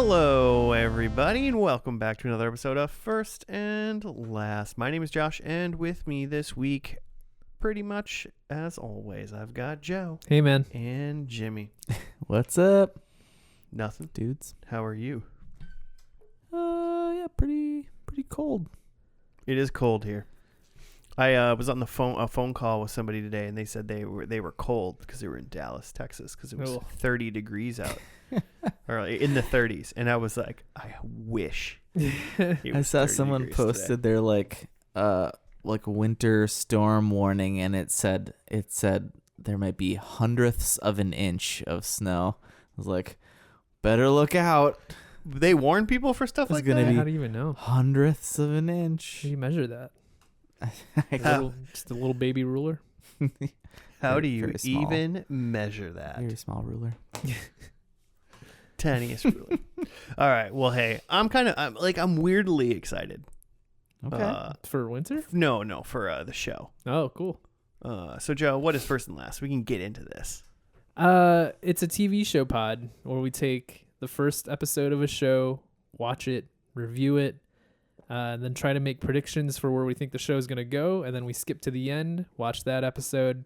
Hello, everybody, and welcome back to another episode of First and Last. My name is Josh, and with me this week, pretty much as always, I've got Joe. Hey, man. And Jimmy. What's up, Nothing. dudes? How are you? Yeah, pretty cold. It is cold here. I was on the phone call with somebody today, and they said they were cold because they were in Dallas, Texas, because it was 30 degrees out, or in the 30s, and I was like, I wish. I saw someone posted their like winter storm warning, and it said there might be hundredths of an inch of snow. I was like, better look out. They warn people for stuff like that? How do you even know? Hundredths of an inch. How do you measure that? Just a little baby ruler? How do you even measure that? Very small ruler. Tiniest ruler. All right. Well, hey, I'm weirdly excited. Okay. For winter? No, for the show. Oh, cool. So, Joe, what is First and Last? We can get into this. It's a TV show pod where we take the first episode of a show, watch it, review it, and then try to make predictions for where we think the show is going to go. And then we skip to the end, watch that episode,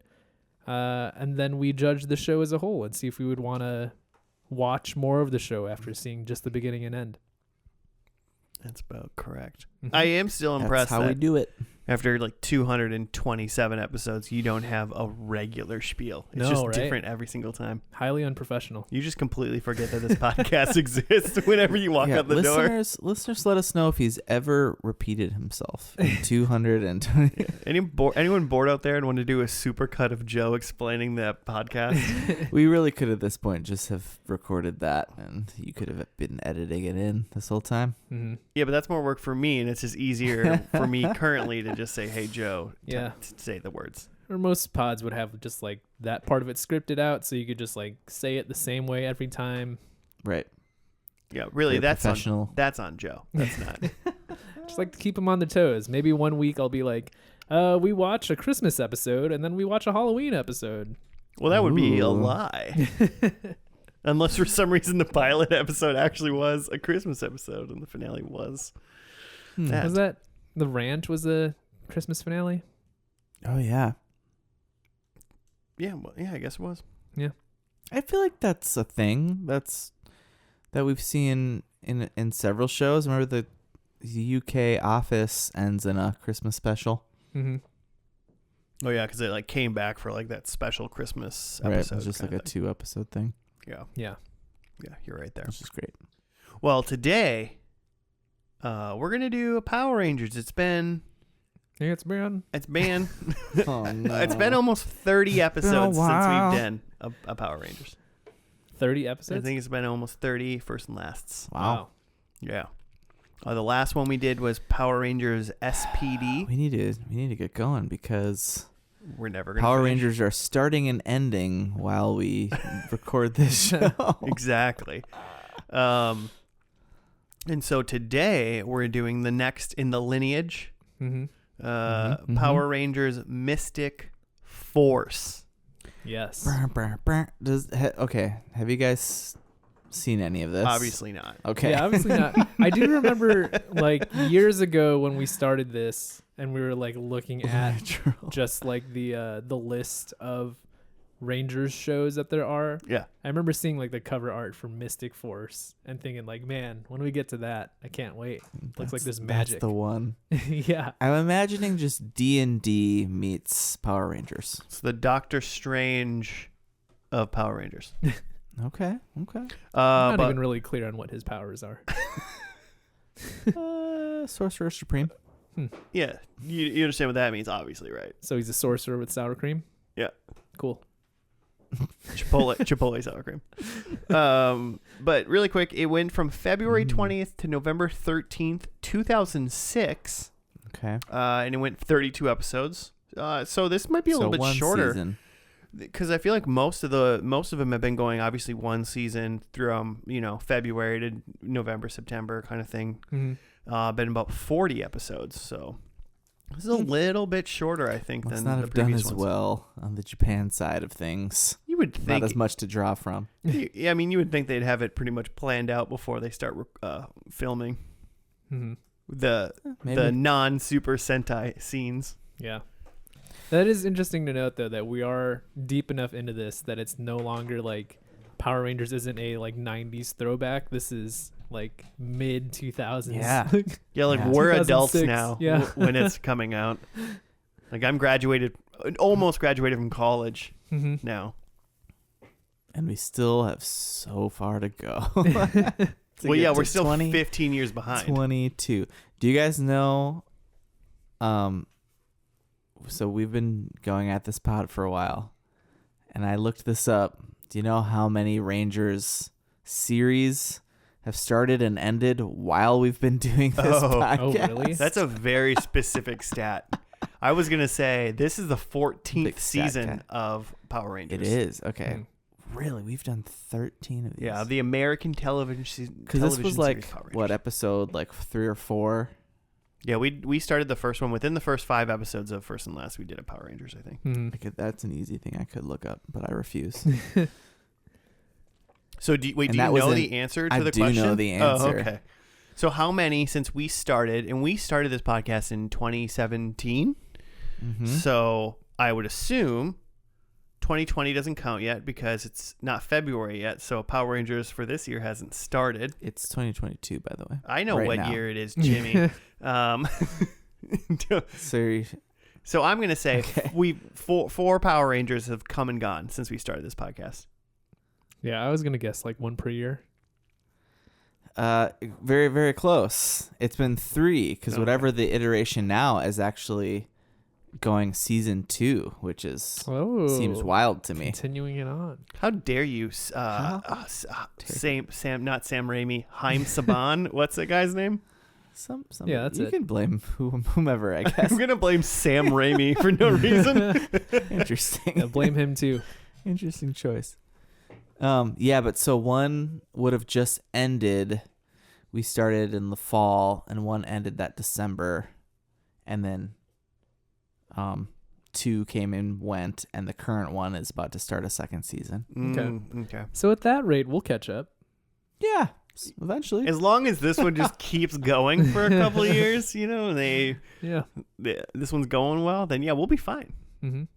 and then we judge the show as a whole and see if we would want to watch more of the show after seeing just the beginning and end. That's about correct. Mm-hmm. I am still impressed That's how we do it. After like 227 episodes, you don't have a regular spiel. It's just different every single time. Highly unprofessional. You just completely forget that this podcast exists whenever you walk out the door. Listeners, let us know if he's ever repeated himself in 220. Anyone bored out there and want to do a super cut of Joe explaining that podcast? We really could at this point just have recorded that, and you could have been editing it in this whole time. Mm-hmm. Yeah, but that's more work for me, and it's just easier for me currently to just say, hey, Joe, say the words. Or most pods would have just like that part of it scripted out, so you could just like say it the same way every time. Right. Yeah, really, that's professional. That's on Joe. That's not. Just like to keep them on their toes. Maybe one week I'll be like, we watch a Christmas episode, and then we watch a Halloween episode. Well, that would be a lie. Unless for some reason the pilot episode actually was a Christmas episode and the finale was that. Was that The Ranch was a Christmas finale? Oh, yeah. Yeah, well, yeah, I guess it was. Yeah. I feel like that's a thing that we've seen in several shows. Remember the UK Office ends in a Christmas special? Mm-hmm. Oh, yeah, because it like came back for like that special Christmas episode. Right, it was just like a 2-episode thing. Yeah, you're right there. Which is great. Well, today, we're going to do a Power Rangers. It's been... It's been Oh, no. It's been almost 30 episodes since we've done a Power Rangers. 30 episodes? I think it's been almost 30 First and Lasts. Wow. Yeah. The last one we did was Power Rangers SPD. We need to get going because We're never going to Power Rangers are starting and ending while we record this show. Exactly. And so today we're doing the next in the lineage. Mm-hmm. Power Rangers Mystic Force. Yes. Okay, have you guys seen any of this? Obviously not. Okay. Yeah, obviously not. I do remember like years ago when we started this and we were like looking at just like the list of Rangers shows that there are. Yeah. I remember seeing like the cover art for Mystic Force and thinking like, man, when we get to that, I can't wait. Looks like this magic. That's the one. Yeah. I'm imagining just D&D meets Power Rangers. It's the Doctor Strange of Power Rangers. Okay. I'm not even really clear on what his powers are. Sorcerer Supreme. Yeah, you understand what that means, obviously, right? So he's a sorcerer with sour cream? Yeah. Cool. Chipotle sour cream. But really quick, it went from February 20th to November 13th, 2006. Okay. And it went 32 episodes. So this might be a little bit shorter. Because I feel like most of them have been going obviously one season through February to November, September kind of thing. Mm-hmm. Been about 40 episodes, so this is a little bit shorter, I think, Must than not the have done previous as ones. well on the Japan side of things. You would think not as much to draw from. Yeah, I mean, you would think they'd have it pretty much planned out before they start filming the non-Super Sentai scenes. Yeah. That is interesting to note, though, that we are deep enough into this that it's no longer like Power Rangers isn't a like 90s throwback. This is like mid 2000s. Yeah. Yeah, like we're adults now when it's coming out. Like I'm almost graduated from college now. And we still have so far to go. Well, yeah, we're still 15 years behind. 22. Do you guys know? So we've been going at this pod for a while, and I looked this up. Do you know how many Rangers series have started and ended while we've been doing this podcast? Oh, really? That's a very specific stat. I was going to say this is the 14th season of Power Rangers. It is. Okay. Really? We've done 13 of these? Yeah, the American television season. Because this was like, what, episode like 3 or 4? Yeah, we started the first one within the first 5 episodes of First and Last. We did a Power Rangers, I think. That's an easy thing I could look up, but I refuse. So do you know the answer to the question? I do know the answer. Oh, okay. So how many since we started, and we started this podcast in 2017? So I would assume 2020 doesn't count yet because it's not February yet. So Power Rangers for this year hasn't started. It's 2022, by the way. I know what year it is, Jimmy. So I'm going to say four Power Rangers have come and gone since we started this podcast. Yeah, I was going to guess like 1 per year. Very, very close. It's been 3 because whatever the iteration now is actually going season 2, which is seems wild to me. Continuing it on. How dare you, Sam, not Sam Raimi, Haim Saban. What's that guy's name? Yeah, that's you can blame whomever, I guess. I'm gonna blame Sam Raimi for no reason. Interesting. Yeah, blame him too. Interesting choice. Yeah, but so 1 would have just ended. We started in the fall, and 1 ended that December, and then 2 came and went, and the current one is about to start a 2nd season. Okay. So at that rate, we'll catch up. Yeah, eventually. As long as this one just keeps going for a couple of years, and this one's going well, then we'll be fine.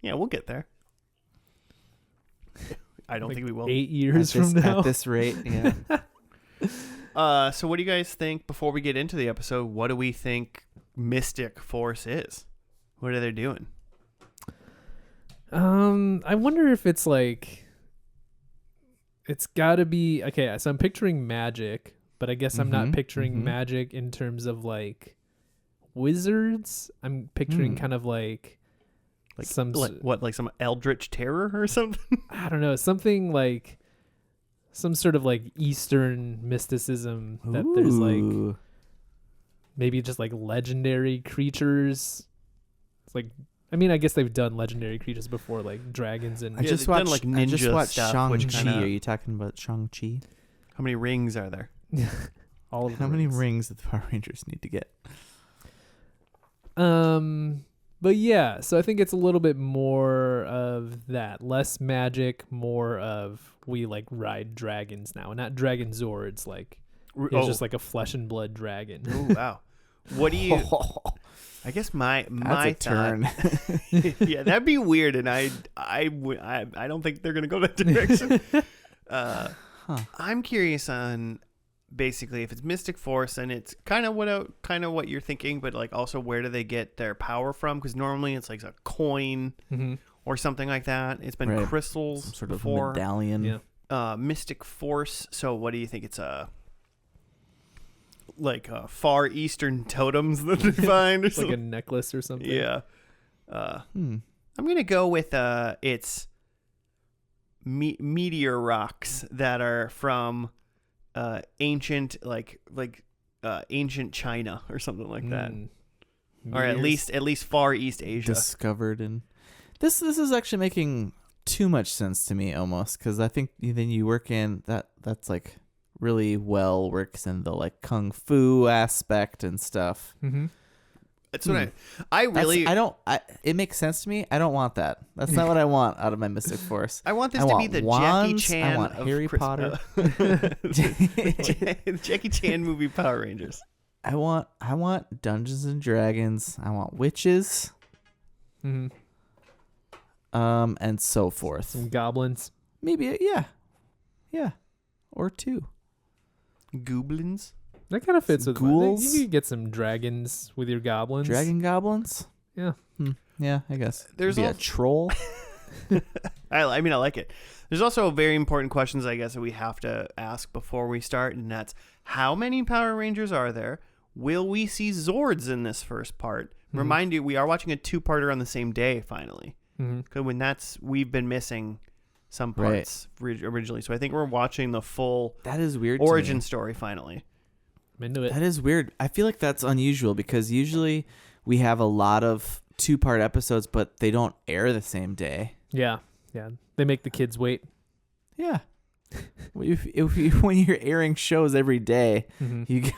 Yeah, we'll get there. I don't think we will. 8 years from now. At this rate, yeah. So what do you guys think, before we get into the episode, what do we think Msytic Force is? What are they doing? I wonder if it's like, it's got to be, okay, so I'm picturing magic, but I guess I'm not picturing magic in terms of like wizards. I'm picturing kind of like some eldritch terror or something? I don't know, something like some sort of like Eastern mysticism that there's like maybe just like legendary creatures. It's like, I mean, I guess they've done legendary creatures before, like dragons and. I just watched stuff, Shang-Chi. Are you talking about Shang-Chi? How many rings are there? All of them. How many rings do the Power Rangers need to get? But yeah, so I think it's a little bit more of that, less magic, more of we like ride dragons now, not dragon zords. Like it's just like a flesh and blood dragon. Oh wow! What do you? I guess my turn. Yeah, that'd be weird, and I don't think they're gonna go that direction. I'm curious on basically if it's Msytic Force, and it's kind of what you're thinking, but like also where do they get their power from? Because normally it's like a coin or something like that. It's been crystals, some sort before. of medallion. Yeah. Msytic Force. So what do you think? It's like Far Eastern totems that they find, or like a necklace or something. Yeah. I'm gonna go with it's meteor rocks that are from ancient ancient China or something like that, or at least Far East Asia. Discovered in this is actually making too much sense to me almost, because I think then you work in that's like really well works in the like kung fu aspect and stuff. That's what I really. It makes sense to me. I don't want that. That's not what I want out of my Mystic Force. I want this to be the wands, Jackie Chan. I want Harry Potter. Jackie Chan movie Power Rangers. I want Dungeons and Dragons. I want witches. Mm-hmm. And so forth. Some goblins. Maybe, yeah, or 2 Goblins. That kind of fits with ghouls. You could get some dragons with your goblins. Dragon goblins. Yeah. Yeah, I guess. There's a troll. I mean, I like it. There's also very important questions, I guess, that we have to ask before we start, and that's how many Power Rangers are there? Will we see Zords in this first part? Mm-hmm. Remind you, we are watching a 2-parter on the same day, finally. Because we've been missing some parts originally, so I think we're watching the full that is weird origin story finally. I'm into it. That is weird. I feel like that's unusual because usually we have a lot of 2-part episodes, but they don't air the same day. Yeah. They make the kids wait. Yeah. When you're airing shows every day, you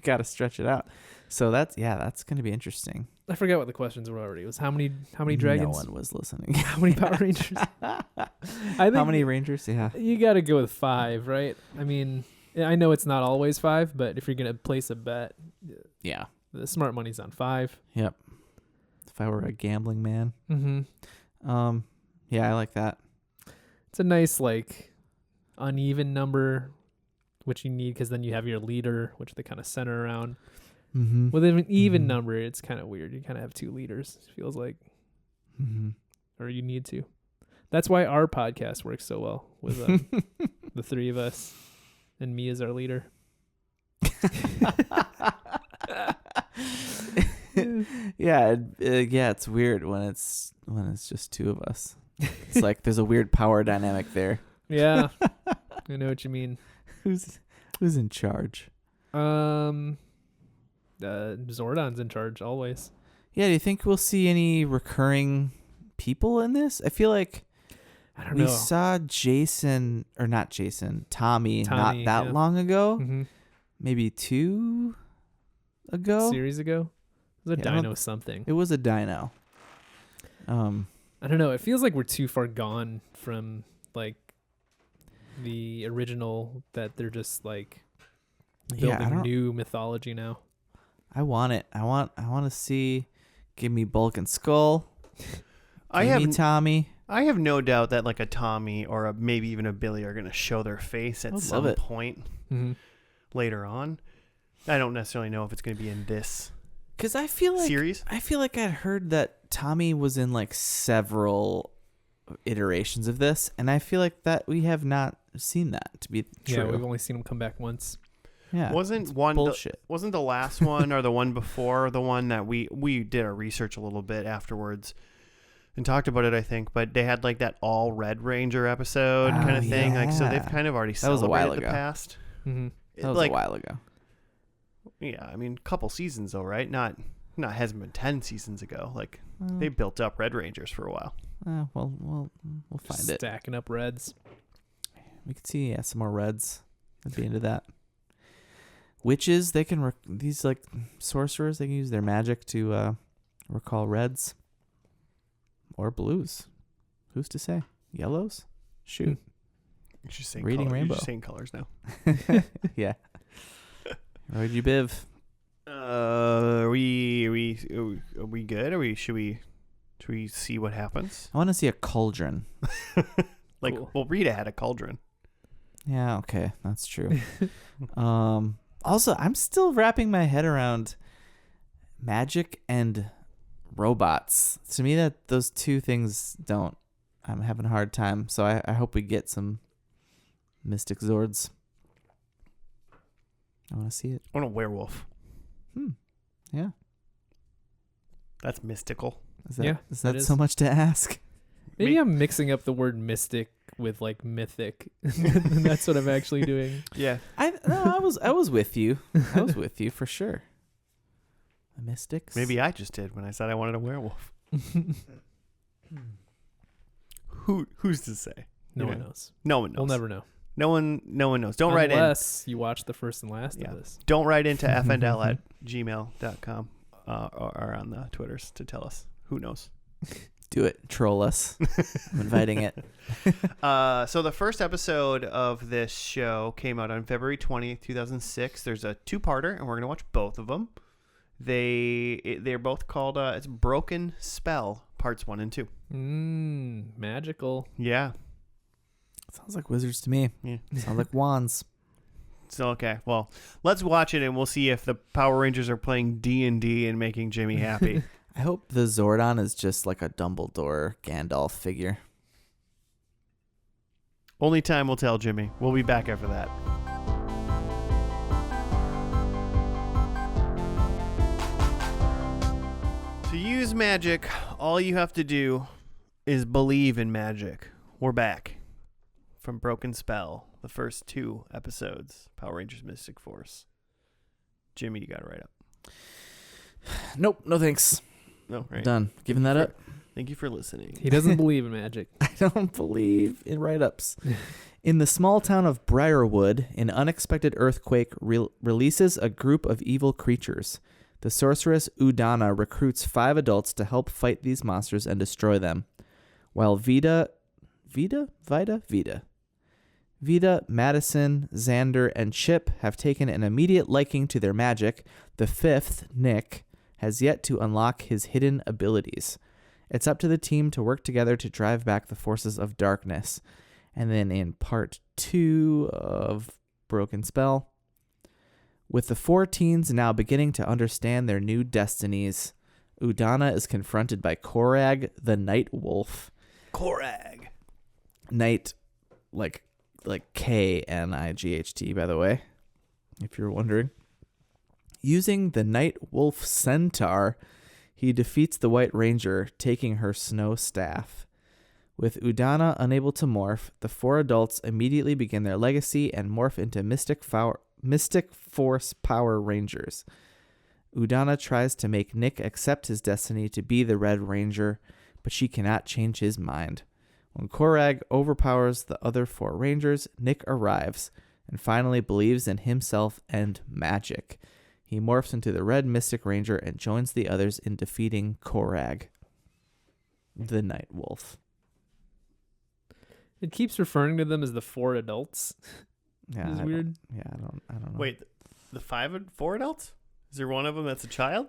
gotta stretch it out. So that's gonna be interesting. I forgot what the questions were already. It was how many dragons? No one was listening. How many Power Rangers? I think how many Rangers? Yeah. You got to go with 5, right? I mean, I know it's not always 5, but if you're gonna place a bet, yeah, the smart money's on 5. Yep. If I were a gambling man. Mm-hmm. Yeah, I like that. It's a nice uneven number, which you need because then you have your leader, which they kind of center around. Mm-hmm. With an even number, it's kind of weird. You kind of have 2 leaders, it feels like. Mm-hmm. Or you need to. That's why our podcast works so well with the 3 of us and me as our leader. Yeah, it's weird when it's just 2 of us. It's like there's a weird power dynamic there. Yeah, I know what you mean. Who's in charge? Zordon's in charge always. Yeah, do you think we'll see any recurring people in this? I feel like we saw Tommy not that long ago. Mm-hmm. Maybe 2 ago. Series ago. It was a dino something. It was a dino. I don't know. It feels like we're too far gone from the original that they're just building new mythology now. I want it. I want to see. Give me Bulk and Skull. Give me Tommy. I have no doubt that a Tommy or maybe even a Billy are going to show their face at some point later on. I don't necessarily know if it's going to be in this. Because I feel like series. I feel like I'd heard that Tommy was in several iterations of this, and I feel like that we have not seen that to be true. Yeah, we've only seen him come back once. Yeah, wasn't one bullshit? Wasn't the last one or the one before the one that we did our research a little bit afterwards and talked about it? I think, but they had that all Red Ranger episode kind of thing. Yeah. So they've kind of already celebrated the past. Mm-hmm. That was a while ago. Yeah, I mean, a couple seasons though, right? Not hasn't been 10 seasons ago. They built up Red Rangers for a while. Well, we'll find it. Stacking up reds. We could see some more reds. I'd be into that. Witches, they can these sorcerers. They can use their magic to recall reds or blues. Who's to say? Yellows? Shoot. You're just saying reading rainbow. You're just saying colors now. Yeah. Roy G. Biv. Are we good? Should we see what happens? I want to see a cauldron. Cool. Well, Rita had a cauldron. Yeah, okay, that's true. Also, I'm still wrapping my head around magic and robots. To me, that those 2 things don't. I'm having a hard time. So I hope we get some Mystic Zords. I want to see it. I want a werewolf. Yeah. That's mystical. Is that so much to ask? Maybe I'm mixing up the word mystic with mythic. That's what I'm actually doing. Yeah. I was with you. I was with you for sure. Mystics. Maybe I just did when I said I wanted a werewolf. Who's to say? No one knows. No one knows. We'll never know. No one knows. Don't write in. Unless you watch the first and last of this. Don't write into fnl@gmail.com. or on the Twitters to tell us. Who knows? Do it. Troll us. I'm inviting it. So the first episode of this show came out on February 20th, 2006. There's a two-parter, and we're going to watch both of them. They're both called it's Broken Spell, parts 1 and 2. Magical. Yeah. Sounds like wizards to me. Yeah. Sounds like wands. So, okay. Well, let's watch it, and we'll see if the Power Rangers are playing D&D and making Jimmy happy. I hope the Zordon is just like a Dumbledore Gandalf figure. Only time will tell, Jimmy. We'll be back after that. To use magic, all you have to do is believe in magic. We're back from Broken Spell, the first 2 episodes, Power Rangers Mystic Force. Jimmy, you got it right up. Nope, no thanks. No, right. Done. Giving that up. Thank you for listening. He doesn't believe in magic. I don't believe in write-ups. In the small town of Briarwood, an unexpected earthquake releases a group of evil creatures. The sorceress Udana recruits 5 adults to help fight these monsters and destroy them. While Vida, Madison, Xander, and Chip have taken an immediate liking to their magic, the 5th, Nick, has yet to unlock his hidden abilities. It's up to the team to work together to drive back the forces of darkness. And then in part 2 of Broken Spell, with the 4 teens now beginning to understand their new destinies, Udana is confronted by Korag, the Night Wolf. Korag. Night, like K-N-I-G-H-T, by the way, if you're wondering. Using the Night Wolf Centaur, he defeats the White Ranger, taking her snow staff. With Udana unable to morph, the 4 adults immediately begin their legacy and morph into Mystic Force Power Rangers. Udana tries to make Nick accept his destiny to be the Red Ranger, but she cannot change his mind. When Korag overpowers the other 4 Rangers, Nick arrives and finally believes in himself and magic. He morphs into the Red Mystic Ranger and joins the others in defeating Korag, the Night Wolf. It keeps referring to them as the 4 adults. Yeah, it's weird. I don't know. Wait, the 4 adults? Is there one of them that's a child?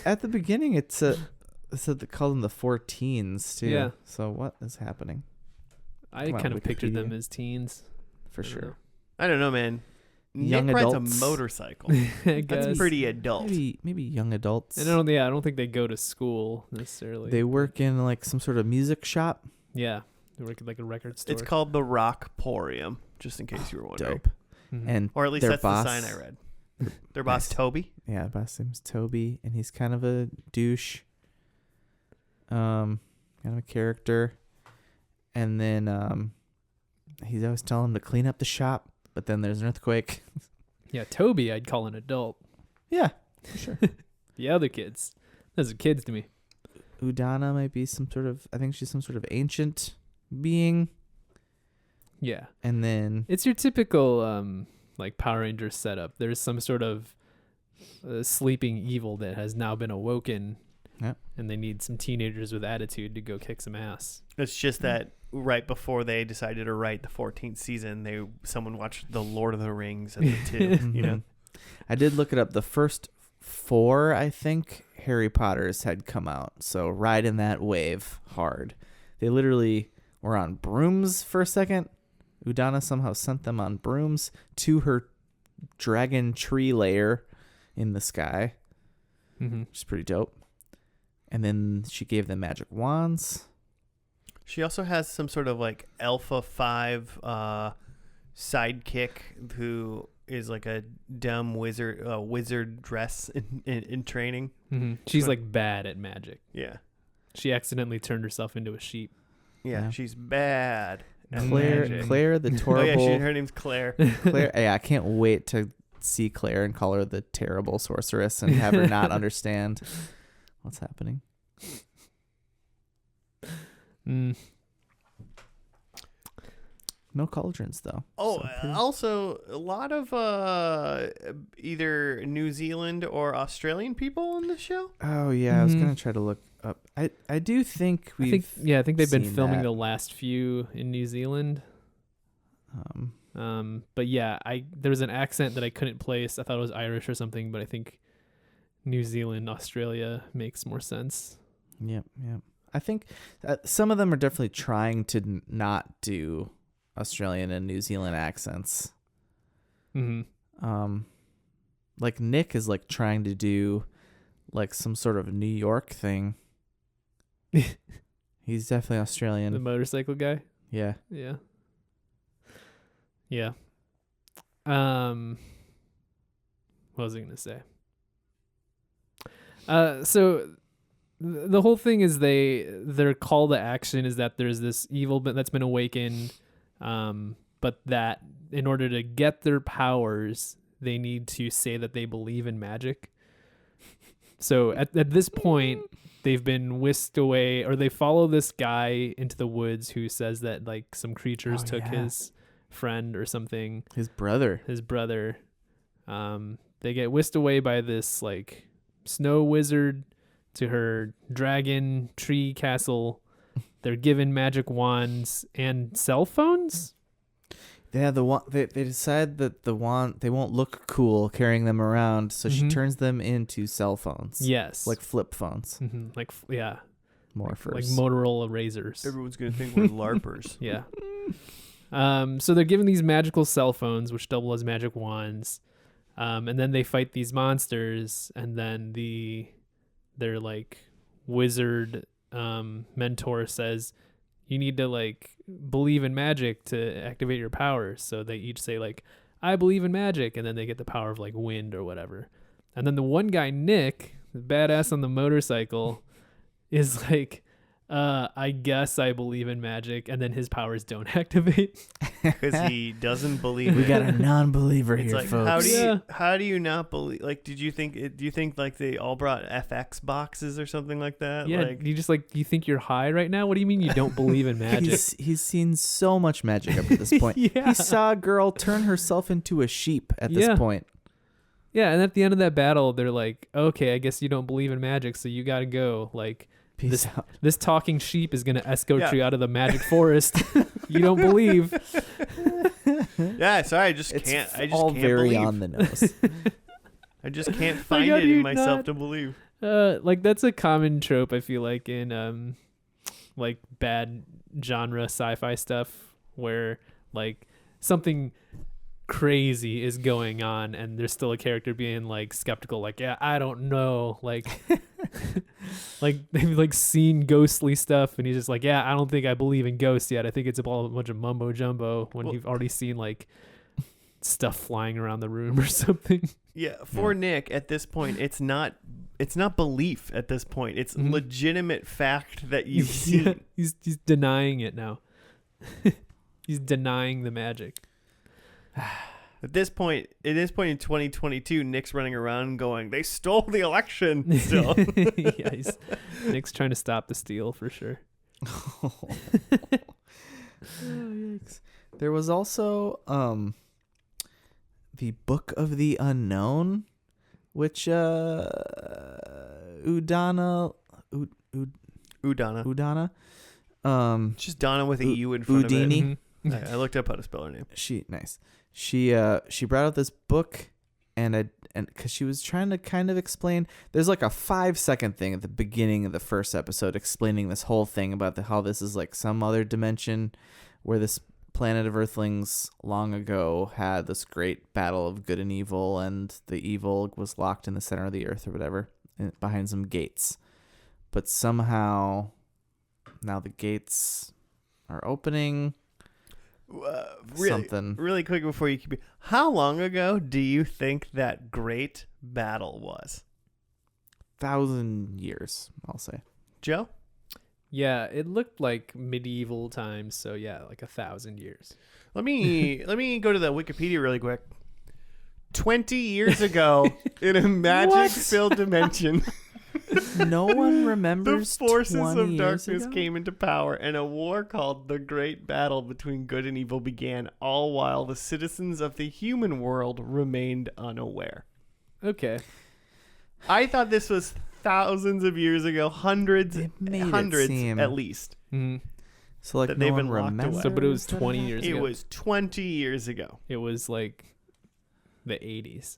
At the beginning, it said they called them the 4 teens too. Yeah. So what is happening? I kind of pictured them as teens. For sure. I don't know, man. Young Nick rides adults. a motorcycle. I guess. That's pretty adult. Maybe young adults. And I don't think they go to school necessarily. They work in like some sort of music shop. Yeah. They work at like a record store. It's called the Rockporium, just in case you were wondering. Dope. Mm-hmm. And Or at least their that's boss, the sign I read. Their boss, Nice. Toby. Yeah, boss name's Toby, and he's kind of a douche. Kind of a character. And then he's always telling him to clean up the shop, but then there's an earthquake. Yeah, Toby I'd call an adult. Yeah, for sure. The other kids. Those are kids to me. Udana might be I think she's some sort of ancient being. Yeah. And then It's your typical like Power Rangers setup. There's some sort of sleeping evil that has now been awoken. Yep. And they need some teenagers with attitude to go kick some ass. It's just that right before they decided to write the 14th season, someone watched The Lord of the Rings at the 2, you know. I did look it up. The first 4, I think, Harry Potters had come out. So riding that wave hard. They literally were on brooms for a second. Udana somehow sent them on brooms to her dragon tree lair in the sky, which is pretty dope. And then she gave them magic wands. She also has some sort of like Alpha 5 sidekick who is like a dumb wizard dress in training. Mm-hmm. She's like bad at magic. Yeah. She accidentally turned herself into a sheep. Yeah, she's bad. Claire the terrible. Oh yeah, her name's Claire. Claire. Yeah, I can't wait to see Claire and call her the terrible sorceress and have her not understand what's happening. No cauldrons though. Oh, also a lot of either New Zealand or Australian people on the show. Oh yeah, I was gonna try to look up. I do think I think they've been filming that. the last few in New Zealand. But yeah, there was an accent that I couldn't place. I thought it was Irish or something, but I think New Zealand, Australia makes more sense. Yep. I think some of them are definitely trying to not do Australian and New Zealand accents. Like Nick is like trying to do like some sort of New York thing. He's definitely Australian. The motorcycle guy? Yeah. Yeah. What was I gonna say? So the whole thing is their call to action is that there's this evil that's been awakened, but that in order to get their powers, they need to say that they believe in magic. So at this point, they've been whisked away, or they follow this guy into the woods who says that like some creatures took his friend or something. His brother. They get whisked away by this like snow wizard to her dragon tree castle. They're given magic wands and cell phones. Yeah, they decide that the wand, they won't look cool carrying them around, so she turns them into cell phones. Yes, like flip phones. Morphers, like Motorola razors. Everyone's gonna think we're LARPers. Yeah. So they're given these magical cell phones, which double as magic wands, and then they fight these monsters, and then their like wizard mentor says, you need to like believe in magic to activate your powers. So they each say like, I believe in magic, and then they get the power of like wind or whatever. And then the one guy, Nick, the badass on the motorcycle, is like, I guess I believe in magic, and then his powers don't activate because he doesn't believe. We got a non-believer it's here, like, folks. How do you not believe? Like, do you think like they all brought FX boxes or something like that? Yeah, like, you think you're high right now? What do you mean you don't believe in magic? He's seen so much magic up to this point. Yeah. He saw a girl turn herself into a sheep at this point. Yeah, and at the end of that battle, they're like, okay, I guess you don't believe in magic, so you gotta go. Like, peace out. This talking sheep is gonna escort you out of the magic forest. You don't believe. Yeah, sorry, I just can't very believe. on the nose. I just can't find it in myself to believe. Like that's a common trope, I feel like, in like bad genre sci-fi stuff, where like something crazy is going on and there's still a character being like skeptical, like, yeah, I don't know, like like they've like seen ghostly stuff and he's just like, yeah, I don't think I believe in ghosts yet. I think it's all a bunch of mumbo jumbo, when you've already seen like stuff flying around the room or something. Yeah, for Nick at this point, it's not belief at this point. It's legitimate fact that you've seen. Yeah, he's denying it now. He's denying the magic. At this point in 2022, Nick's running around going, they stole the election still. Yeah, Nick's trying to stop the steal for sure. Oh, yikes. There was also the Book of the Unknown, which Udana. Just Donna with a U in front Udini. of it. I looked up how to spell her name. She brought out this book, and because she was trying to kind of explain, there's like a 5-second thing at the beginning of the first episode explaining this whole thing about how this is like some other dimension where this planet of Earthlings long ago had this great battle of good and evil, and the evil was locked in the center of the earth or whatever, behind some gates. But somehow now the gates are opening. Really quick before you keep. How long ago do you think that great battle was? 1,000 years, I'll say. Joe? Yeah, it looked like medieval times, so yeah, like 1,000 years. Let me go to the Wikipedia really quick. 20 years ago, in a magic-filled dimension. No one remembers. The forces 20 of years darkness ago? came into power, and a war called the Great Battle between good and evil began, all while the citizens of the human world remained unaware. Okay. I thought this was thousands of years ago, hundreds at least. Mm-hmm. So like that no they've one been locked remembers. away. So, but it was that 20 happened? years It ago. was 20 years ago. It was like the 80s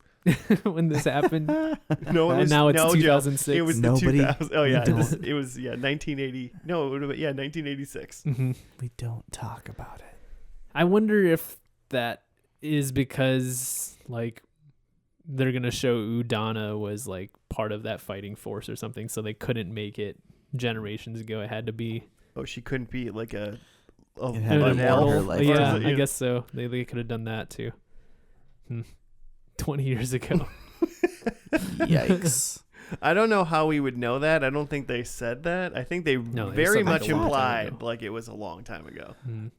when this happened. No, it And was, now it's no, Joe, 2006. It was Nobody- the 2000. Oh yeah, we don't. it was 1980. No, it would have been 1986. Mm-hmm. We don't talk about it. I wonder if that is because like they're gonna show Udana was like part of that fighting force or something, so they couldn't make it generations ago. It had to be Oh, she couldn't be like a It had to an be elf. her immortal. lifetime. Yeah, Yeah. I guess so. They could have done that too. 20 years ago. Yikes. I don't know how we would know that. I don't think they said that. I think they No, they very said much like a long time implied ago. like it was a long time ago. Mm.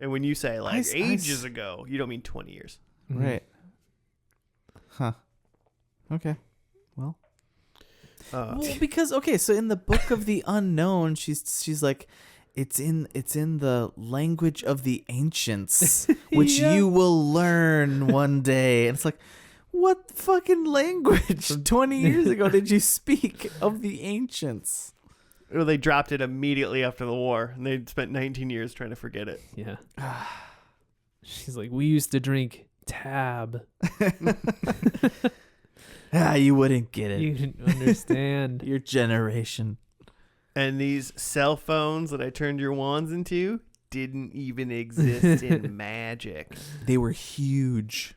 And when you say like I ages ago, you don't mean 20 years. Mhm. Right. Huh. Okay. Well, well, because okay, so in the Book of the Unknown, she's like, it's in the language of the ancients, which Yeah. you will learn one day. And it's like, what fucking language 20 years ago did you speak of the ancients? Or they dropped it immediately after the war, and they spent 19 years trying to forget it. Yeah. She's like, we used to drink tab. You wouldn't get it. You didn't understand. Your generation. And these cell phones that I turned your wands into didn't even exist in magic. They were huge.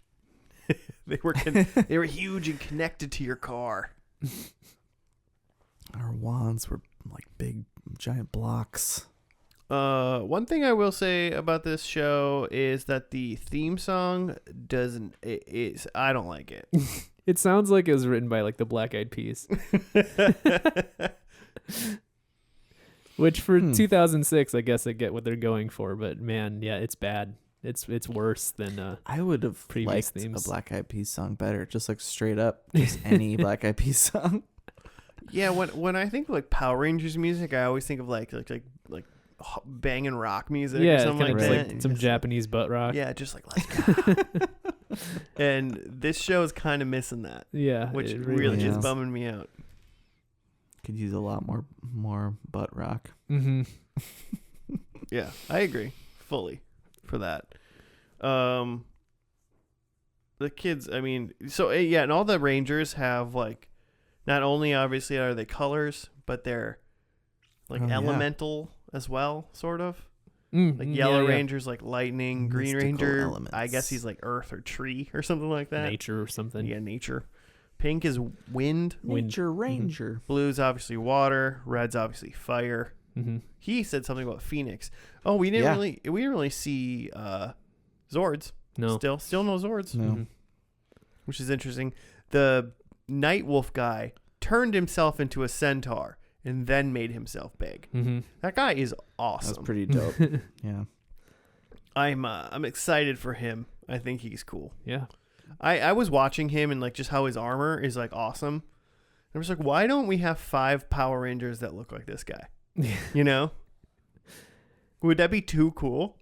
They were they were huge and connected to your car. Our wands were like big, giant blocks. One thing I will say about this show is that the theme song doesn't. I don't like it. It sounds like it was written by like the Black Eyed Peas, which for 2006, I guess I get what they're going for. But man, yeah, it's bad. It's worse than I would have previous liked themes. a Black Eyed Peas song better, just like straight up, just any Black Eyed Peas song. Yeah, when I think of like Power Rangers music, I always think of like banging rock music. yeah, or something kind like of that. like some Japanese butt rock. Yeah, just like let's go. And this show is kind of missing that, Yeah, which it really is. is bumming me out. Could use a lot more butt rock. Mm-hmm. Yeah, I agree fully for that. The kids, I mean, so yeah, and all the Rangers have like, not only obviously are they colors, but they're like Oh, yeah. elemental as well, sort of. Like Yellow Ranger's like lightning, Green Mystical Ranger, elements. I guess he's like earth or tree or something like that. nature or something. Yeah, nature. Pink is wind. Wind. Nature Ranger. Blue's obviously water. Red's obviously fire. Mm-hmm. He said something about Phoenix. Oh, we didn't really see Zords. No. Still no Zords. No. Mhm. Which is interesting. The Night Wolf guy turned himself into a centaur and then made himself big. Mm-hmm. That guy is awesome. That's pretty dope. Yeah. I'm excited for him. I think he's cool. Yeah. I was watching him and like just how his armor is like awesome. I was like, why don't we have 5 Power Rangers that look like this guy? You know? Would that be too cool?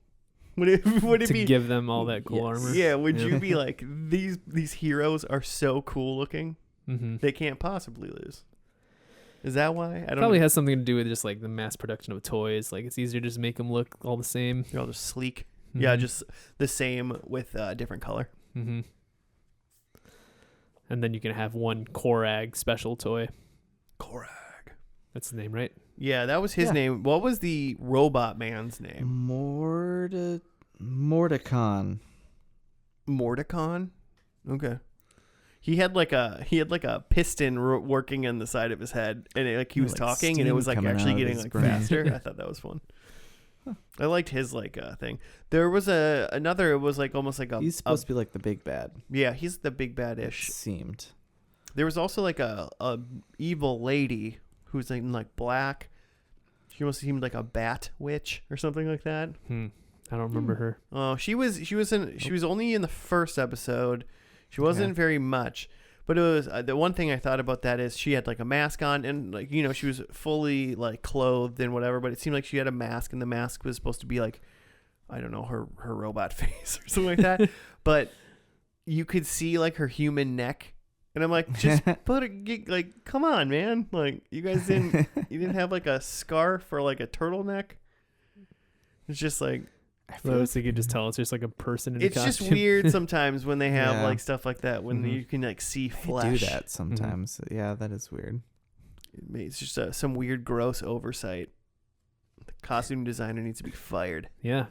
Would it to be give them all that cool Yes. armor. Yeah, would Yeah. you be like these heroes are so cool looking? Mm-hmm. They can't possibly lose. Is that why? I don't Probably know. has something to do with just like the mass production of toys. Like it's easier to just make them look all the same. They're all just sleek. Yeah, Mhm. just the same with different color. Mm-hmm. And then you can have one Korag special toy. Korag. That's the name, right? Yeah, that was his Yeah. name. What was the robot man's name? Mordicon. Mordicon. Okay. He had like a piston working on the side of his head, and he was Like talking, and it steam was like coming actually out of getting his like brain. faster. I thought that was fun. I liked his like thing. There was another. It was like almost like a. He's supposed to be like the big bad. Yeah, he's the big bad It ish. seemed. There was also like a evil lady who's like in like black. She almost seemed like a bat witch or something like that. I don't remember her. Oh, she was only in the first episode. She wasn't very much, But it was the one thing I thought about that is she had like a mask on and like, you know, she was fully like clothed and whatever, but it seemed like she had a mask and the mask was supposed to be like, I don't know, her robot face or something like that. But you could see like her human neck. And I'm like, just like, come on, man. Like you guys didn't have like a scarf or like a turtleneck. It's just like, I was thinking, just tell it's just like a person in a costume. It's just weird sometimes when they have like stuff like that when you can like see flesh. They do that sometimes. Yeah, that is weird. It's just some weird, gross oversight. The costume designer needs to be fired. Yeah.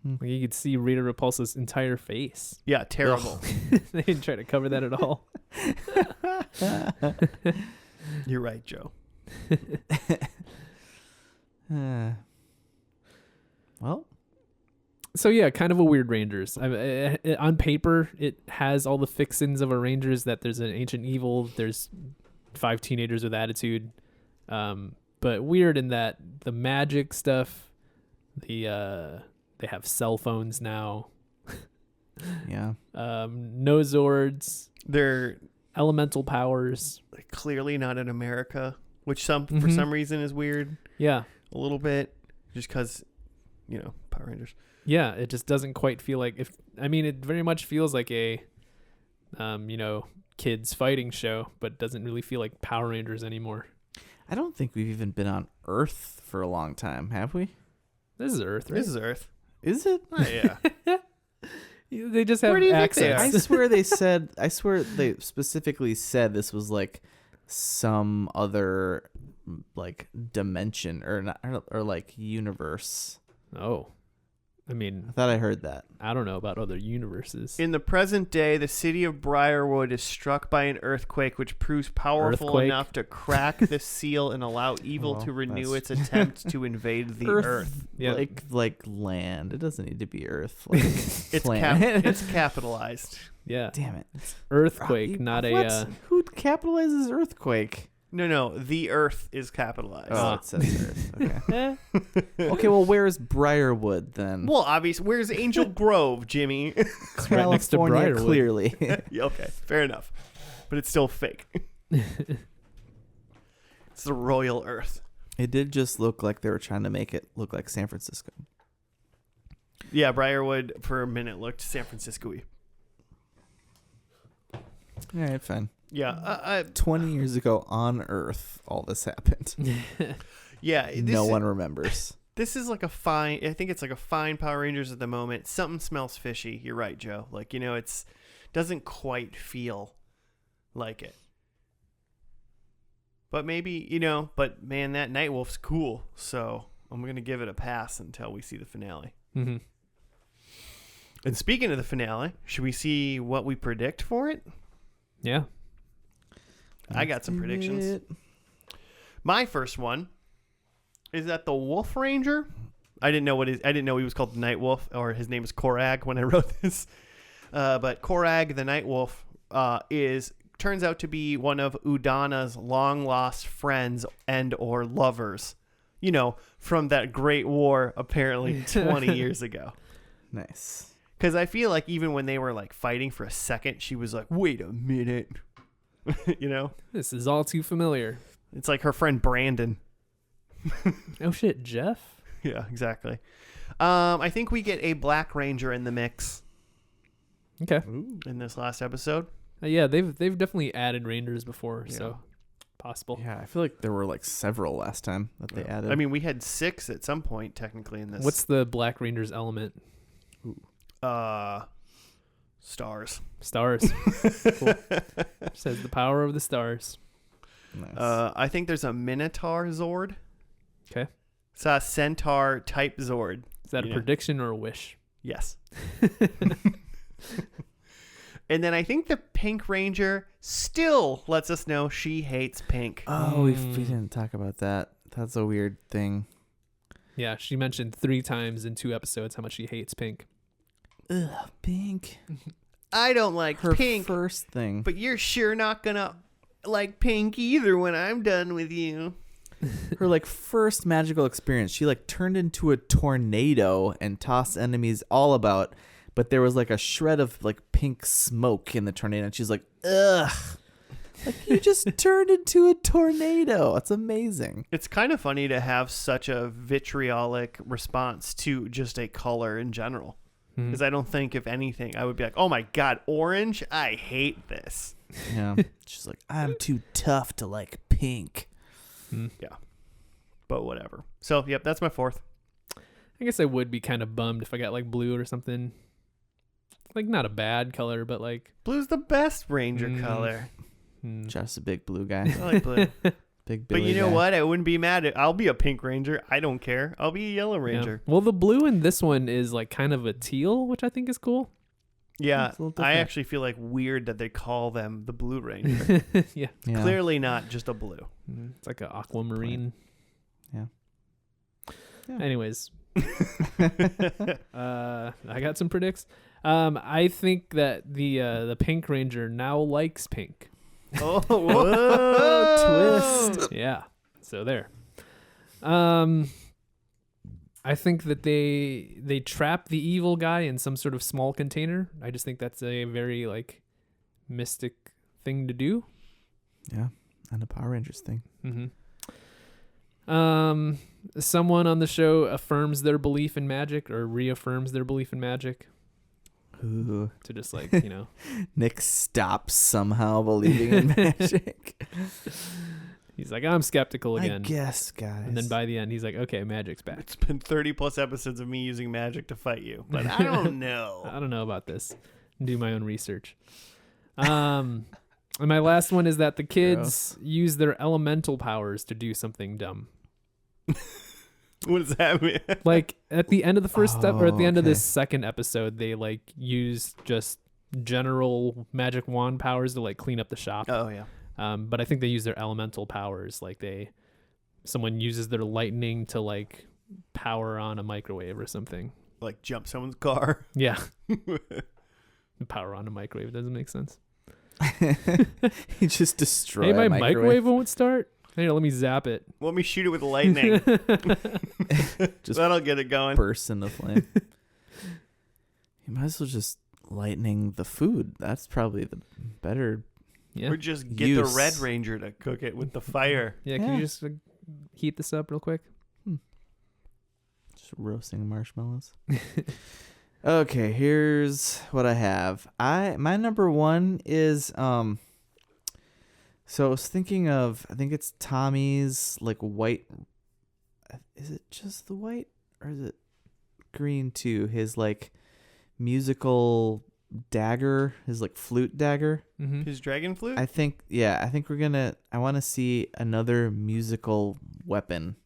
Like you could see Rita Repulsa's entire face. Yeah, terrible. They didn't try to cover that at all. You're right, Joe. Well. So yeah, kind of a weird Rangers. On paper, it has all the fixins of a Rangers, that there's an ancient evil, there's 5 teenagers with attitude, but weird in that the magic stuff, they have cell phones now. Yeah. No Zords. They're elemental powers. Clearly not in America, which for some reason is weird. Yeah, a little bit, just because, you know, Power Rangers. Yeah, it just doesn't quite feel like it very much feels like a, kids fighting show, but doesn't really feel like Power Rangers anymore. I don't think we've even been on Earth for a long time, have we? This is Earth, right? This is Earth. Is it? Oh, yeah. They just have access. I swear they specifically said this was like some other like dimension or like universe. Oh. I thought I heard that. I don't know about other universes. In the present day, the city of Briarwood is struck by an earthquake which proves powerful enough to crack the seal and allow evil to renew its attempt to invade the Earth. Yeah. Like land. It doesn't need to be Earth. Like it's capitalized. Yeah. Damn it. Earthquake, not a... Who capitalizes earthquake? No. The Earth is capitalized. Oh, it says Earth. Okay. Okay, well, where's Briarwood then? Well, obviously, where's Angel Grove, Jimmy? It's right next to Briarwood. Clearly. Okay, fair enough. But it's still fake. It's the Royal Earth. It did just look like they were trying to make it look like San Francisco. Yeah, Briarwood for a minute looked San Francisco-y. All right, fine. Yeah. 20 years ago on Earth, all this happened. Yeah. No one remembers. This is like I think it's like a fine Power Rangers at the moment. Something smells fishy. You're right, Joe. Like, it's doesn't quite feel like it. But maybe, but man, that Nightwolf's cool. So I'm going to give it a pass until we see the finale. Mm-hmm. And speaking of the finale, should we see what we predict for it? Yeah. I got some predictions. My first one is that the Wolf Ranger. I didn't know he was called the Night Wolf, or his name is Korag when I wrote this. But Korag the Night Wolf turns out to be one of Udana's long lost friends and or lovers. From that Great War apparently 20 years ago. Nice. Because I feel like even when they were like fighting for a second, she was like, "Wait a minute." This is all too familiar. It's like her friend Brandon. Oh shit, Jeff? Yeah, exactly. I think we get a Black Ranger in the mix. Okay. In this last episode. Yeah, they've definitely added Rangers before, so possible. Yeah, I feel like there were like several last time that they added. I mean, we had 6 at some point technically in this. What's the Black Ranger's element? Stars. Stars. Cool. Says the power of the stars. Nice. I think there's a Minotaur Zord. Okay. It's a Centaur type Zord. Is that a prediction or a wish? Yes. And then I think the Pink Ranger still lets us know she hates pink. Oh, we didn't talk about that. That's a weird thing. Yeah, she mentioned 3 times in 2 episodes how much she hates pink. Ugh, pink. I don't like her pink. First thing. But you're sure not gonna like pink either when I'm done with you. Her like first magical experience, she like turned into a tornado and tossed enemies all about. but there was like a shred of like pink smoke in the tornado, and she's like, ugh. Like, you just turned into a tornado. It's amazing. It's kind of funny to have such a vitriolic response to just a color in general. Because I don't think, if anything, I would be like, oh my God, orange? I hate this. Yeah. She's like, I'm too tough to like pink. Yeah. But whatever. So, yep, that's my fourth. I guess I would be kind of bummed if I got like blue or something. Like, not a bad color, but like... Blue's the best Ranger color. Just a big blue guy. I like blue. Big But Billy you know guy. what? I wouldn't be mad. I'll be a pink Ranger. I don't care. I'll be a yellow Ranger. Yeah. Well, the blue in this one is like kind of a teal, which I think is cool. Yeah, It's a little I different. actually feel like weird that they call them the Blue Ranger. Yeah. Clearly not just a blue. It's like an aquamarine. Yeah. Anyways. I got some predicts. I think that the Pink Ranger now likes pink. Oh, whoa. Twist. Yeah. So there. I think that they trap the evil guy in some sort of small container. I just think that's a very like mystic thing to do. Yeah. And a Power Rangers thing. Someone on the show affirms their belief in magic or reaffirms their belief in magic. Ooh. To just like, you know. Nick stops somehow believing in magic. He's like, I'm skeptical again. I guess, guys. And then by the end, he's like, okay, magic's back. It's been 30 plus episodes of me using magic to fight you, but I don't know. I don't know about this. Do my own research. And my last one is that the kids use their elemental powers to do something dumb. What does that mean? Like at the end of the first step, or at the end of okay. this second episode, they like use just general magic wand powers to like clean up the shop. Oh, yeah. But I think they use their elemental powers. Like someone uses their lightning to like power on a microwave or something. Like jump someone's car. Yeah. Power on a microwave doesn't make sense. You just destroy Hey, my a microwave won't start. Hey, let me zap it. Let me shoot it with lightning. Just That'll get it going. bursts into flame. You might as well just lightning the food. That's probably the better. Yeah. Or just get Use. the Red Ranger to cook it with the fire. Yeah, can Yeah. you just heat this up real quick? Just roasting marshmallows. Okay, here's what I have. My number one is so I was thinking of, I think it's Tommy's like white. Is it just the white or is it green too? His like musical dagger, his like flute dagger. Mm-hmm. His dragon flute? I think I want to see another musical weapon